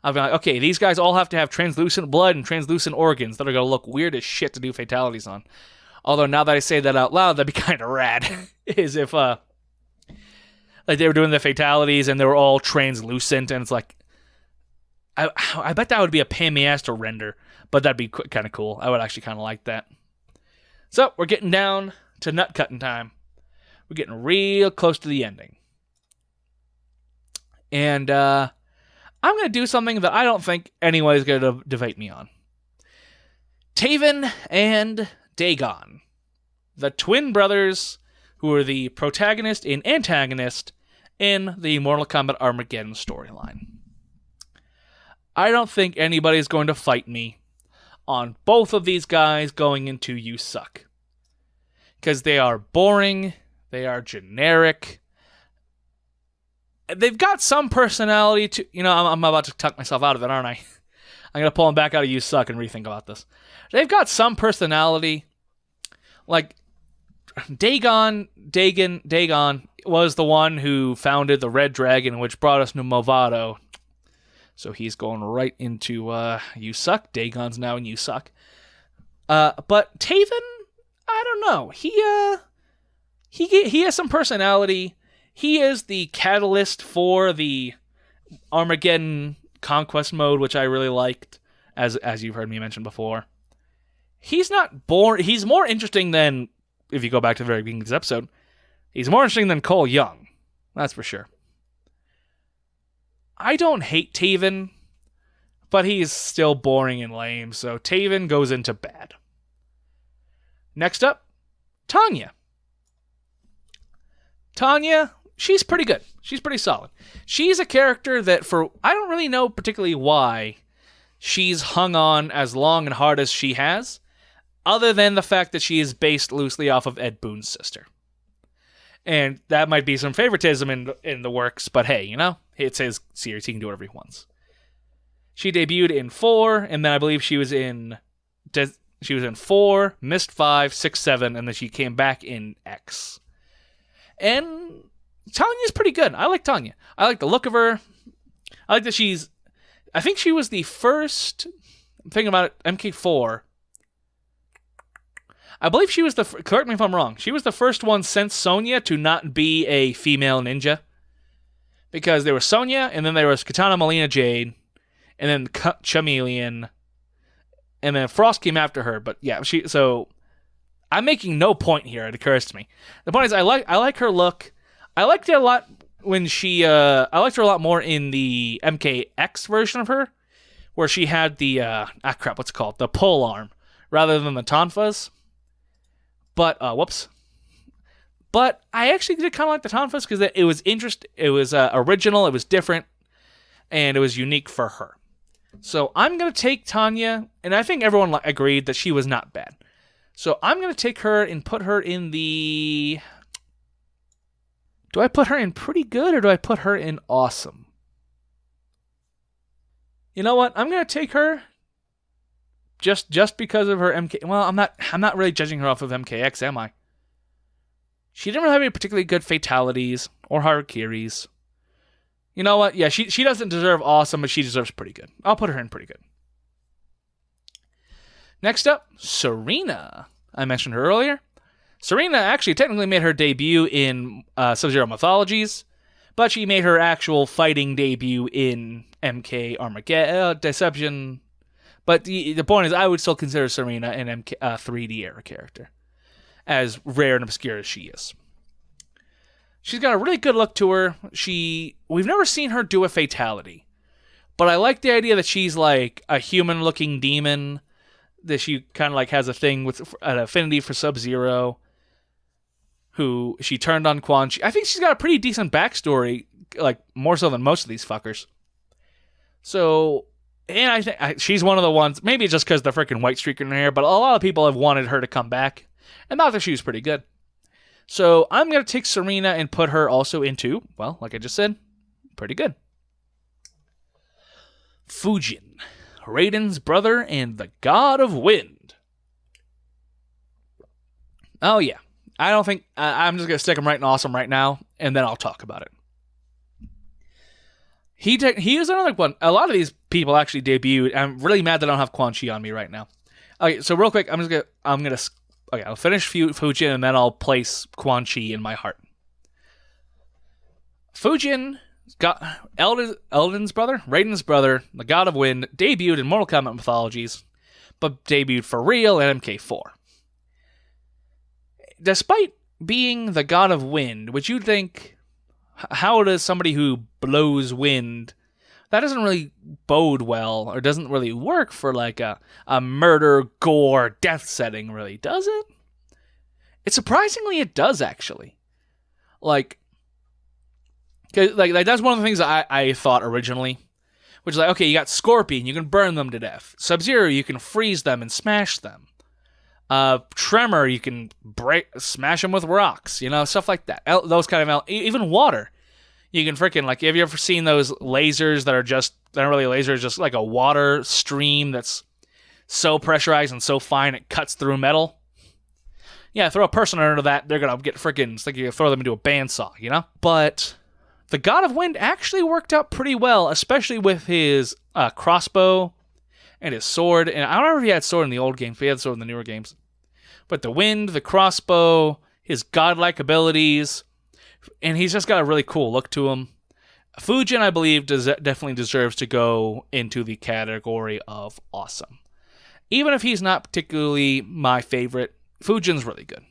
I'll be like, okay, these guys all have to have translucent blood and translucent organs that are going to look weird as shit to do fatalities on. Although now that I say that out loud, that'd be kind of rad. Is if like they were doing the fatalities and they were all translucent, and it's like, I bet that would be a pain in the ass to render, but that'd be kind of cool. I would actually kind of like that. So, we're getting down to nut cutting time. We're getting real close to the ending. And I'm going to do something that I don't think anybody's going to debate me on. Taven and Dagon, the twin brothers who are the protagonist and antagonist in the Mortal Kombat Armageddon storyline. I don't think anybody's going to fight me on both of these guys going into You Suck. Because they are boring, they are generic. They've got some personality to... You know, I'm about to tuck myself out of it, aren't I? I'm going to pull them back out of You Suck and rethink about this. They've got some personality. Like, Dagon, was the one who founded the Red Dragon, which brought us to Movado. So he's going right into You Suck. Dagon's now in You Suck. But Taven, I don't know. He has some personality. He is the catalyst for the Armageddon conquest mode, which I really liked, as you've heard me mention before. He's not boring. He's more interesting than, if you go back to the very beginning of this episode, he's more interesting than Cole Young. That's for sure. I don't hate Taven, but he's still boring and lame, so Taven goes into bad. Next up, Tanya. Tanya, she's pretty good. She's pretty solid. She's a character that, I don't really know particularly why she's hung on as long and hard as she has, other than the fact that she is based loosely off of Ed Boon's sister. And that might be some favoritism in the works, but hey, you know, it's his series. He can do whatever he wants. She debuted in 4, and then I believe she was in 4, missed 5, 6, 7, and then she came back in X. And Tanya's pretty good. I like Tanya. I like the look of her. I like that I think she was the first, I'm thinking about it, MK4. I believe she was correct me if I'm wrong, she was the first one since Sonya to not be a female ninja. Because there was Sonya, and then there was Katana Melina Jade, and then Chameleon, and then Frost came after her. But yeah, so I'm making no point here, it occurs to me. The point is, I like her look. I liked it a lot when I liked her a lot more in the MKX version of her, where she had the, what's it called? The pole arm, rather than the tonfas. But, But I actually did kind of like the tonfas because it was interesting. It was original, it was different, and it was unique for her. So I'm going to take Tanya, and I think everyone agreed that she was not bad. So I'm going to take her and put her in the... Do I put her in pretty good, or do I put her in awesome? You know what? I'm going to take her just because of her MK... Well, I'm not really judging her off of MKX, am I? She didn't really have any particularly good fatalities or harakiris. You know what? Yeah, she doesn't deserve awesome, but she deserves pretty good. I'll put her in pretty good. Next up, Serena. I mentioned her earlier. Serena actually technically made her debut in Sub-Zero Mythologies, but she made her actual fighting debut in MK Armageddon, Deception. But the point is, I would still consider Serena an MK 3D era character, as rare and obscure as she is. She's got a really good look to her. We've never seen her do a fatality, but I like the idea that she's like a human-looking demon, that she kind of like has a thing with an affinity for Sub-Zero, who she turned on Quan Chi. I think she's got a pretty decent backstory, like more so than most of these fuckers. So, and I think she's one of the ones, maybe just because the freaking white streak in her hair, but a lot of people have wanted her to come back, and thought that she was pretty good. So I'm going to take Serena and put her also into, well, like I just said, pretty good. Fujin, Raiden's brother and the god of wind. Oh yeah, I don't think, I'm just going to stick him right in awesome right now, and then I'll talk about it. He is another one. A lot of these people actually debuted. I'm really mad that I don't have Quan Chi on me right now. Okay, so real quick, I'll finish Fujin, and then I'll place Quan Chi in my heart. Fujin got Elden's brother, Raiden's brother, the god of wind, debuted in Mortal Kombat Mythologies, but debuted for real in MK4. Despite being the god of wind, which you'd think, how does somebody who blows wind, that doesn't really bode well, or doesn't really work for like a murder, gore, death setting, really, does it? Surprisingly, it does, actually. Like that's one of the things that I thought originally, which is like, okay, you got Scorpion, you can burn them to death. Sub-Zero, you can freeze them and smash them. Tremor, you can smash them with rocks, stuff like that. Those kind of, even water. You can freaking, like, have you ever seen those lasers that aren't really lasers, just like a water stream that's so pressurized and so fine it cuts through metal? Yeah, throw a person under that, they're going to get freaking, it's like you throw them into a bandsaw, you know? But the God of Wind actually worked out pretty well, especially with his crossbow and his sword. And I don't remember if he had sword in the old games, but he had sword in the newer games. But the wind, the crossbow, his godlike abilities, and he's just got a really cool look to him. Fujin, I believe, definitely deserves to go into the category of awesome. Even if he's not particularly my favorite, Fujin's really good.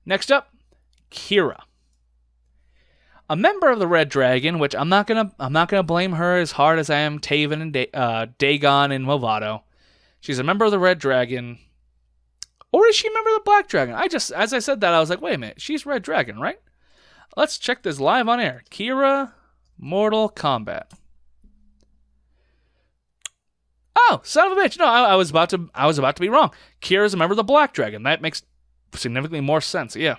Next up, Kira. A member of the Red Dragon, which I'm not gonna blame her as hard as I am Taven and Dagon and Movado. She's a member of the Red Dragon. Or is she a member of the Black Dragon? As I said that, I was like, wait a minute, she's Red Dragon, right? Let's check this live on air. Kira, Mortal Kombat. Oh, son of a bitch! No, I was about to be wrong. Kira's a member of the Black Dragon. That makes significantly more sense. Yeah,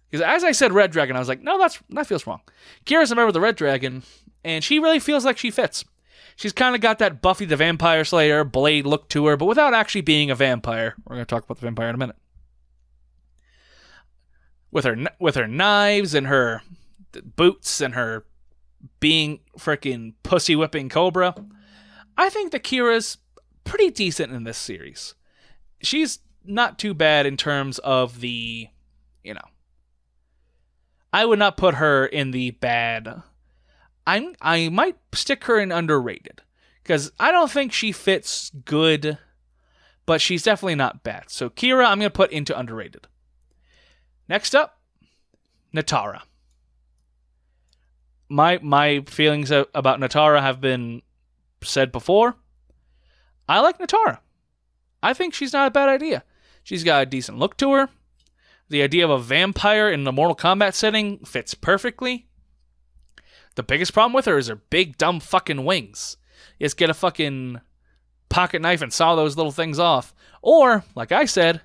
because as I said, Red Dragon, I was like, no, that feels wrong. Kira's a member of the Red Dragon, and she really feels like she fits. She's kind of got that Buffy the Vampire Slayer blade look to her, but without actually being a vampire. We're going to talk about the vampire in a minute. With her knives and her boots and her being freaking pussy whipping Cobra, I think that Kira's pretty decent in this series. She's not too bad in terms of the, I would not put her in the bad. I might stick her in underrated because I don't think she fits good, but she's definitely not bad. So Kira, I'm going to put into underrated. Next up, Natara. My feelings about Natara have been said before. I like Natara. I think she's not a bad idea. She's got a decent look to her. The idea of a vampire in the Mortal Kombat setting fits perfectly. The biggest problem with her is her big, dumb fucking wings. You just get a fucking pocket knife and saw those little things off. Or, like I said,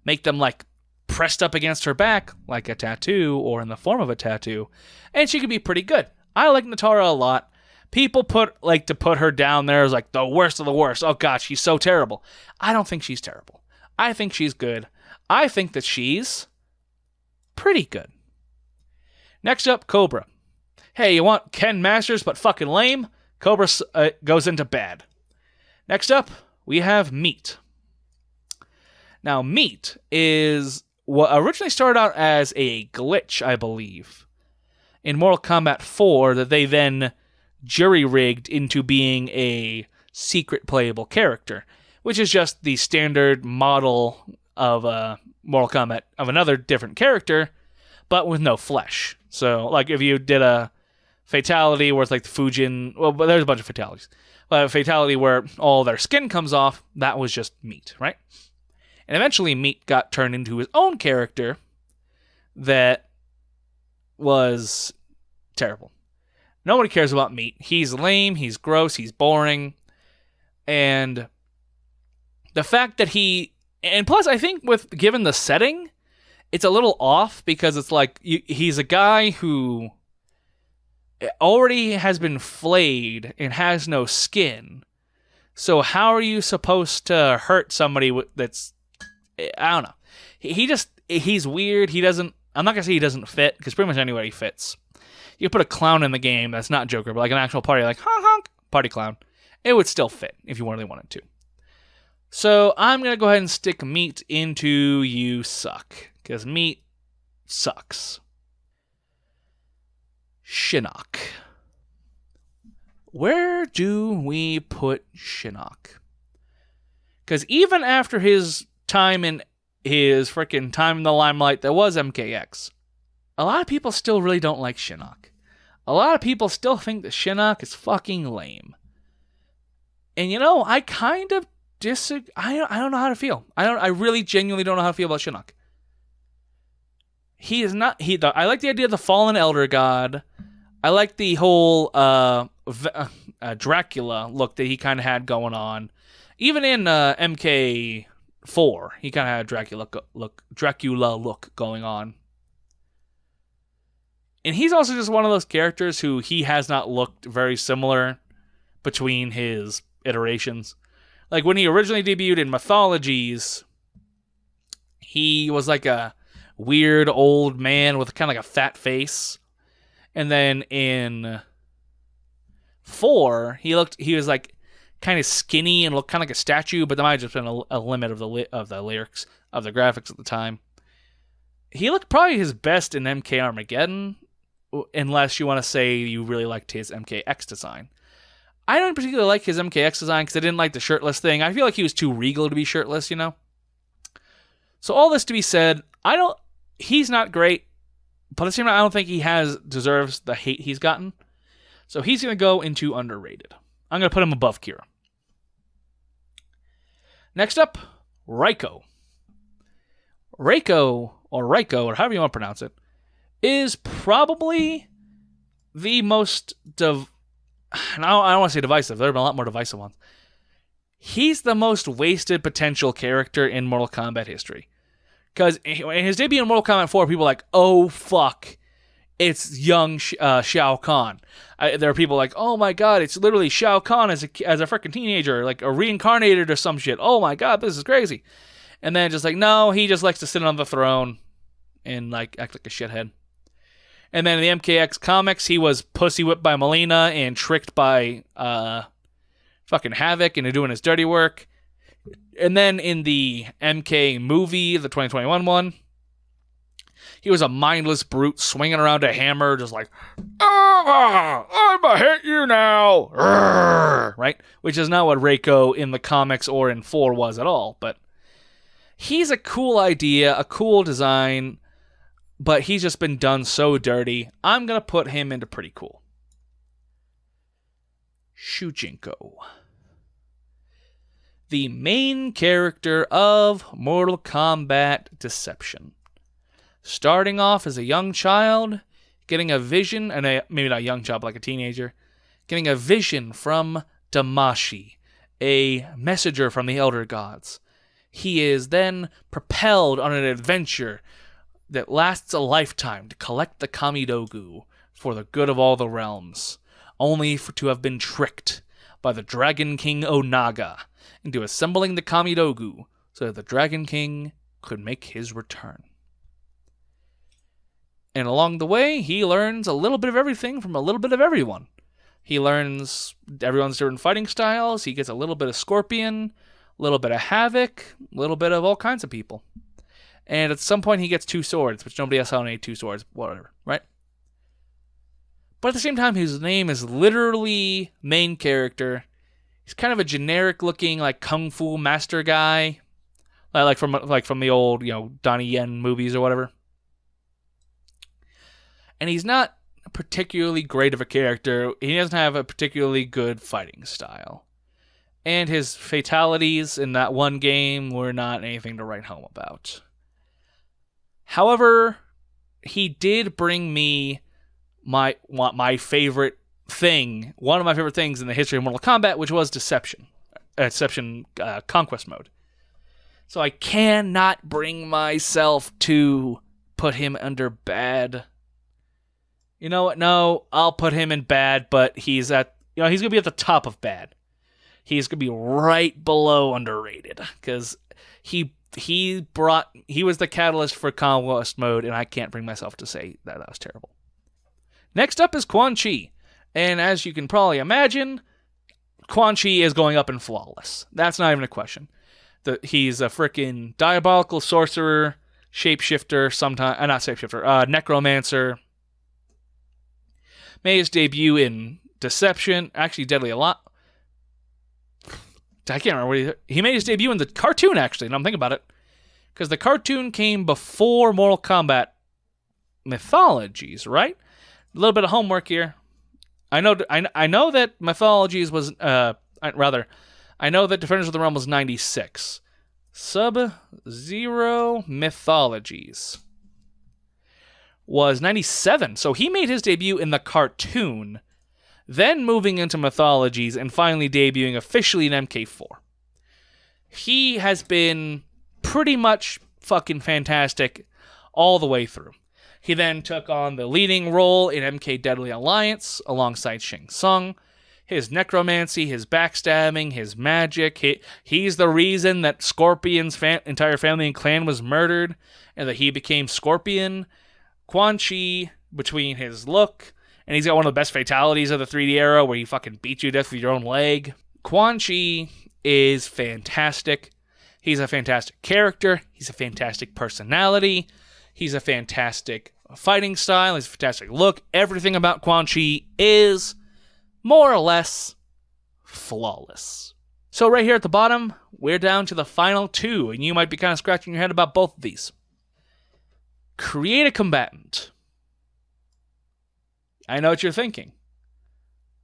make them like pressed up against her back like a tattoo or in the form of a tattoo, and she could be pretty good. I like Natara a lot. People like to put her down there as like the worst of the worst. Oh god, she's so terrible. I don't think she's terrible. I think she's good. I think that she's pretty good. Next up, Cobra. Hey, you want Ken Masters but fucking lame? Cobra goes into bad. Next up, we have Meat. Now, Meat is what originally started out as a glitch, I believe, in Mortal Kombat 4 that they then jury-rigged into being a secret playable character, which is just the standard model of Mortal Kombat of another different character, but with no flesh. So, like, if you did a fatality where it's like the Fujin, well, but there's a bunch of fatalities. But a fatality where all their skin comes off, that was just Meat, right? And eventually Meat got turned into his own character that was terrible. Nobody cares about Meat. He's lame, he's gross, he's boring. And the fact that and plus I think given the setting, it's a little off because it's like he's a guy who already has been flayed and has no skin. So how are you supposed to hurt somebody that's, I don't know. He's weird. I'm not going to say he doesn't fit, because pretty much anywhere he fits. You put a clown in the game that's not Joker, but like an actual party, like honk honk, party clown, it would still fit if you really wanted to. So I'm going to go ahead and stick Meat into you suck, because Meat sucks. Shinnok. Where do we put Shinnok? Because even after his time in the limelight that was MKX, a lot of people still really don't like Shinnok. A lot of people still think that Shinnok is fucking lame. And I kind of disagree. I don't know how to feel. I really genuinely don't know how to feel about Shinnok. He is not. I like the idea of the fallen elder god. I like the whole Dracula look that he kind of had going on. Even in MK4, he kind of had a Dracula look going on. And he's also just one of those characters who he has not looked very similar between his iterations. Like when he originally debuted in Mythologies, he was like a weird old man with kind of like a fat face. And then in 4, he was like kind of skinny and looked kind of like a statue, but there might have just been a limit of the lyrics of the graphics at the time. He looked probably his best in MK Armageddon, unless you want to say you really liked his MKX design. I don't particularly like his MKX design because I didn't like the shirtless thing. I feel like he was too regal to be shirtless, you know? So all this to be said, he's not great, but at the same time, I don't think he deserves the hate he's gotten. So he's going to go into underrated. I'm going to put him above Kira. Next up, Raiko. Raiko, or however you want to pronounce it, is probably the most I don't want to say divisive. There have been a lot more divisive ones. He's the most wasted potential character in Mortal Kombat history. Because in his debut in Mortal Kombat 4, people were like, oh, fuck, it's young Shao Kahn. There are people like, oh my god, it's literally Shao Kahn as a freaking teenager, like a reincarnated or some shit. Oh my god, this is crazy. And then just like, no, he just likes to sit on the throne and like act like a shithead. And then in the MKX comics, he was pussy whipped by Melina and tricked by fucking Havoc into doing his dirty work. And then in the MK movie, the 2021 one, he was a mindless brute swinging around a hammer, just like, I'ma hit you now, right? Which is not what Reiko in the comics or in 4 was at all. But he's a cool idea, a cool design, but he's just been done so dirty. I'm going to put him into pretty cool. Shujinko. The main character of Mortal Kombat Deception. Starting off as a young child, getting a vision, maybe not a young child, but like a teenager, getting a vision from Damashi, a messenger from the Elder Gods. He is then propelled on an adventure that lasts a lifetime to collect the Kamidogu for the good of all the realms, only to have been tricked by the Dragon King Onaga into assembling the Kamidogu so that the Dragon King could make his return. And along the way, he learns a little bit of everything from a little bit of everyone. He learns everyone's different fighting styles, he gets a little bit of Scorpion, a little bit of Havoc, a little bit of all kinds of people. And at some point he gets 2 swords, which nobody else had 2 swords, whatever, right? But at the same time, his name is literally main character. He's kind of a generic-looking, like, kung fu master guy, like from the old, Donnie Yen movies or whatever. And he's not particularly great of a character. He doesn't have a particularly good fighting style. And his fatalities in that one game were not anything to write home about. However, he did bring me my favorite thing, one of my favorite things in the history of Mortal Kombat, which was Deception Conquest Mode. So I cannot bring myself to put him under bad. You know what? No, I'll put him in bad, but he's going to be at the top of bad. He's going to be right below underrated because he was the catalyst for Conquest Mode, and I can't bring myself to say that was terrible. Next up is Quan Chi, and as you can probably imagine, Quan Chi is going up in flawless. That's not even a question. He's a freaking diabolical sorcerer, shapeshifter, necromancer. Made his debut in Deception, actually Deadly Alliance. I can't remember he made his debut in the cartoon, actually, and I'm thinking about it. Because the cartoon came before Mortal Kombat Mythologies, right? A little bit of homework here. I know that Mythologies was, I know that Defenders of the Realm was 96. Sub-Zero Mythologies was 97. So he made his debut in the cartoon, then moving into Mythologies, and finally debuting officially in MK4. He has been pretty much fucking fantastic all the way through. He then took on the leading role in MK Deadly Alliance alongside Shang Tsung. his necromancy, his backstabbing, his magic. He's the reason that Scorpion's entire family and clan was murdered, and that he became Scorpion. Quan Chi, between his look, and he's got one of the best fatalities of the 3D era, where he fucking beats you to death with your own leg. Quan Chi is fantastic. He's a fantastic character. He's a fantastic personality. He's a fantastic fighting style. He's a fantastic look. Everything about Quan Chi is more or less flawless. So right here at the bottom, we're down to the final two, and you might be kind of scratching your head about both of these. Create a combatant. I know what you're thinking.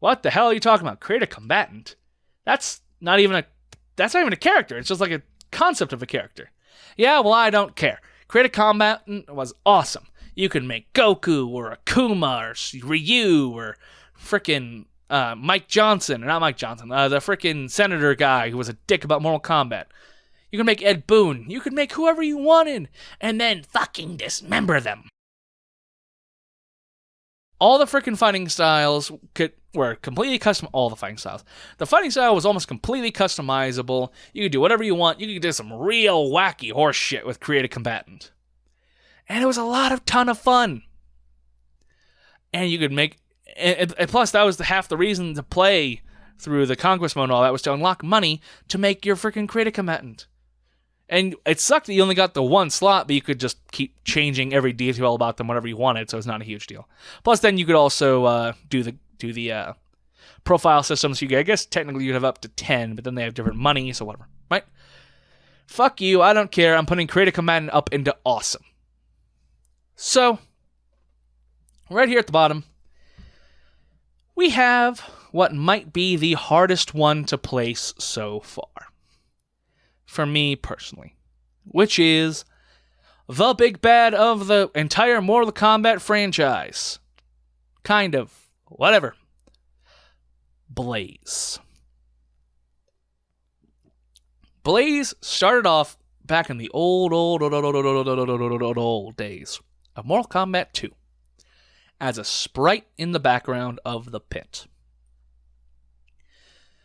What the hell are you talking about? Create a combatant? That's not even a character. It's just like a concept of a character. Yeah, well, I don't care. Create a combatant was awesome. You could make Goku or Akuma or Ryu or frickin' Mike Johnson. Not Mike Johnson. The frickin' senator guy who was a dick about Mortal Kombat. You could make Ed Boon. You could make whoever you wanted. And then fucking dismember them. All the frickin' fighting styles were completely custom. All the fighting styles. The fighting style was almost completely customizable. You could do whatever you want. You could do some real wacky horse shit with Create a Combatant. And it was a ton of fun. And you could make... And plus, that was half the reason to play through the Conquest mode and all that, was to unlock money to make your frickin' Create a Combatant. And it sucked that you only got the one slot, but you could just keep changing every detail about them whenever you wanted, so it's not a huge deal. Plus, then you could also do the profile system, so I guess technically you'd have up to 10, but then they have different money, so whatever, right? Fuck you, I don't care, I'm putting Create a Combatant up into awesome. So, right here at the bottom, we have what might be the hardest one to place so far. For me personally, which is the big bad of the entire Mortal Kombat franchise. Kind of. Whatever. Blaze. Blaze started off back in the old days of Mortal Kombat 2 as a sprite in the background of the pit.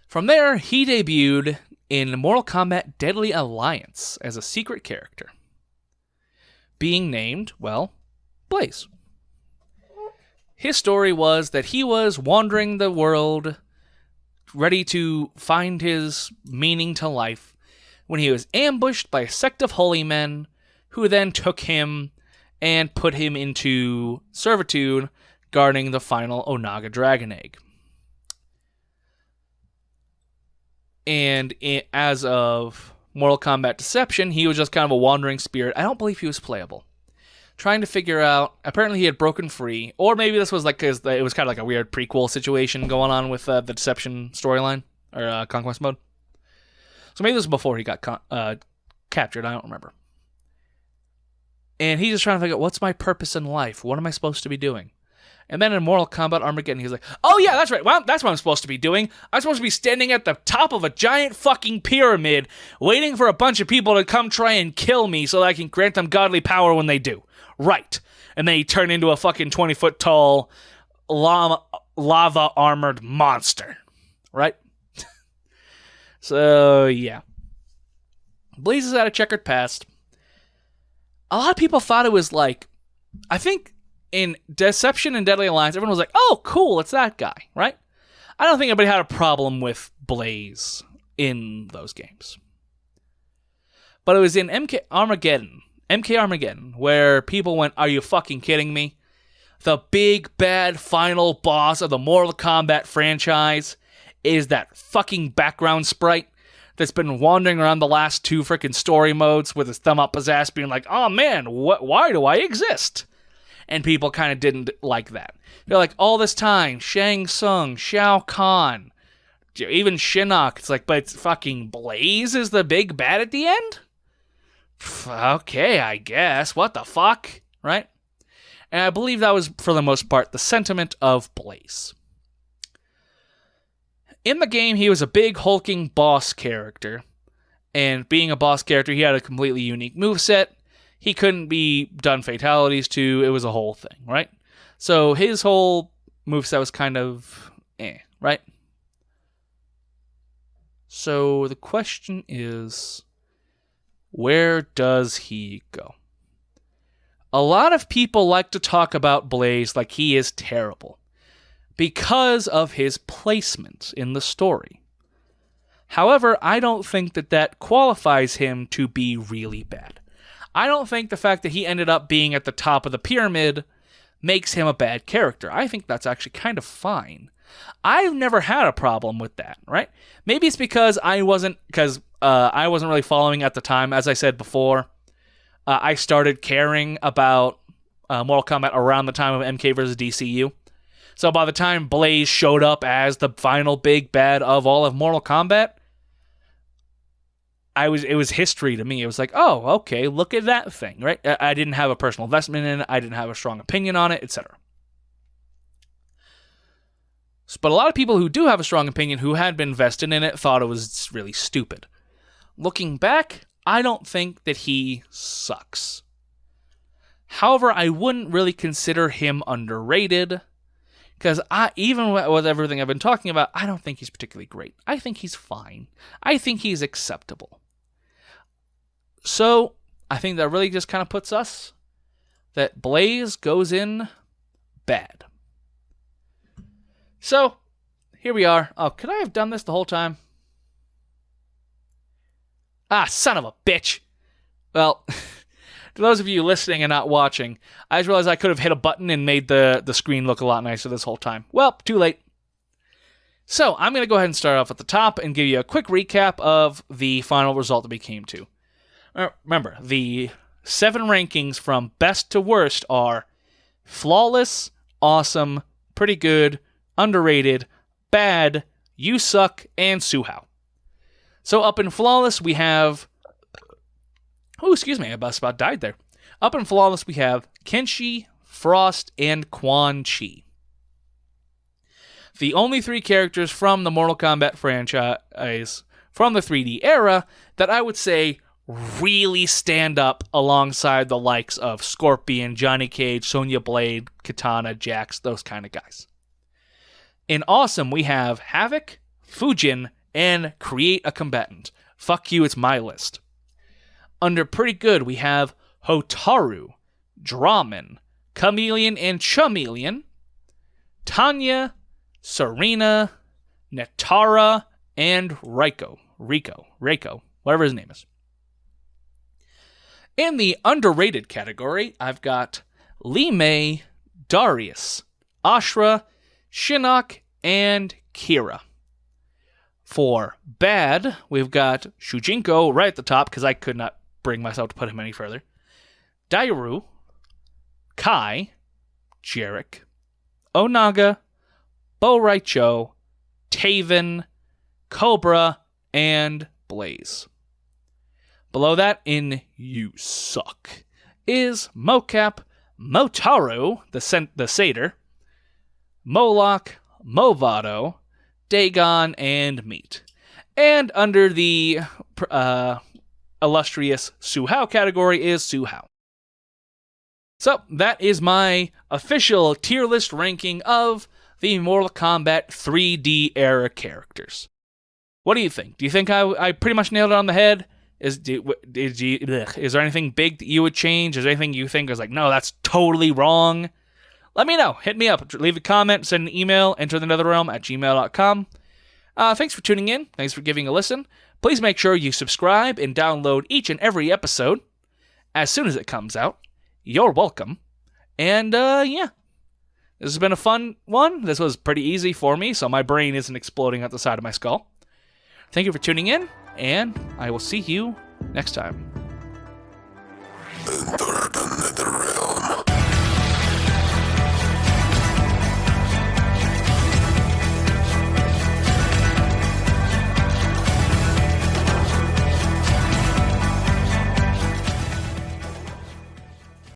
From there, he debuted in Mortal Kombat Deadly Alliance as a secret character, being named, well, Blaze. His story was that he was wandering the world, ready to find his meaning to life, when he was ambushed by a sect of holy men, who then took him and put him into servitude, guarding the final Onaga Dragon Egg. And as of Mortal Kombat Deception, he was just kind of a wandering spirit. I don't believe he was playable. Trying to figure out, apparently he had broken free, or maybe this was like, because it was kind of like a weird prequel situation going on with the Deception storyline, or Conquest mode. So maybe this was before he got captured, I don't remember. And he's just trying to figure out, what's my purpose in life? What am I supposed to be doing? And then in Mortal Kombat Armageddon, he's like, oh yeah, that's right. Well, that's what I'm supposed to be doing. I'm supposed to be standing at the top of a giant fucking pyramid, waiting for a bunch of people to come try and kill me so that I can grant them godly power when they do. Right. And then he turned into a fucking 20-foot tall, lava-armored monster. Right? So, yeah. Blaze has had a checkered past. A lot of people thought it was like, I think in Deception and Deadly Alliance, everyone was like, oh, cool, it's that guy, right? I don't think anybody had a problem with Blaze in those games. But it was in MK Armageddon, where people went, are you fucking kidding me? The big bad final boss of the Mortal Kombat franchise is that fucking background sprite that's been wandering around the last two freaking story modes with his thumb up his ass being like, oh man, why do I exist? And people kind of didn't like that. They're like, all this time, Shang Tsung, Shao Kahn, even Shinnok. It's like, but it's fucking Blaze is the big bad at the end? Okay, I guess. What the fuck? Right? And I believe that was, for the most part, the sentiment of Blaze. In the game, he was a big, hulking boss character. And being a boss character, he had a completely unique moveset. He couldn't be done fatalities to. It was a whole thing, right? So his whole moveset was kind of right? So the question is, where does he go? A lot of people like to talk about Blaze like he is terrible because of his placement in the story. However, I don't think that qualifies him to be really bad. I don't think the fact that he ended up being at the top of the pyramid makes him a bad character. I think that's actually kind of fine. I've never had a problem with that, right? Maybe it's because I wasn't really following at the time. As I said before, I started caring about Mortal Kombat around the time of MK vs. DCU. So by the time Blaze showed up as the final big bad of all of Mortal Kombat, it was history to me. It was like, oh, okay, look at that thing, right? I didn't have a personal investment in it. I didn't have a strong opinion on it, etc. But a lot of people who do have a strong opinion, who had been invested in it, thought it was really stupid. Looking back, I don't think that he sucks. However, I wouldn't really consider him underrated, because even with everything I've been talking about, I don't think he's particularly great. I think he's fine. I think he's acceptable. So, I think that really just kind of puts us that Blaze goes in bad. So, here we are. Oh, could I have done this the whole time? Ah, son of a bitch. Well, to those of you listening and not watching, I just realized I could have hit a button and made the screen look a lot nicer this whole time. Well, too late. So, I'm going to go ahead and start off at the top and give you a quick recap of the final result that we came to. Remember, the 7 rankings from best to worst are flawless, awesome, pretty good, underrated, bad, you suck, and Suhao. So up in flawless, we have... Oh, excuse me, I about died there. Up in flawless, we have Kenshi, Frost, and Quan Chi. The only 3 characters from the Mortal Kombat franchise from the 3D era that I would say really stand up alongside the likes of Scorpion, Johnny Cage, Sonya Blade, Katana, Jax, those kind of guys. In awesome, we have Havoc, Fujin, and Create a Combatant. Fuck you, it's my list. Under pretty good, we have Hotaru, Draman, Chameleon and Chameleon, Tanya, Serena, Netara, and Reiko, whatever his name is. In the underrated category, I've got Li Mei, Darius, Ashra, Shinnok, and Kira. For bad, we've got Shujinko right at the top, because I could not bring myself to put him any further. Dairu, Kai, Jarek, Onaga, Bo Raicho, Taven, Cobra, and Blaze. Below that, in You Suck, is Mocap, Motaro, the Satyr, Moloch, Movado, Dagon, and Meat. And under the illustrious Suhao category is Suhao. So, that is my official tier list ranking of the Mortal Kombat 3D era characters. What do you think? Do you think I pretty much nailed it on the head? Is there anything big that you would change? Is there anything you think is like, no, that's totally wrong? Let me know. Hit me up. Leave a comment, send an email, enter the Netherrealm at gmail.com. Thanks for tuning in. Thanks for giving a listen. Please make sure you subscribe and download each and every episode as soon as it comes out. You're welcome. And, yeah. This has been a fun one. This was pretty easy for me, so my brain isn't exploding at the side of my skull. Thank you for tuning in, and I will see you next time.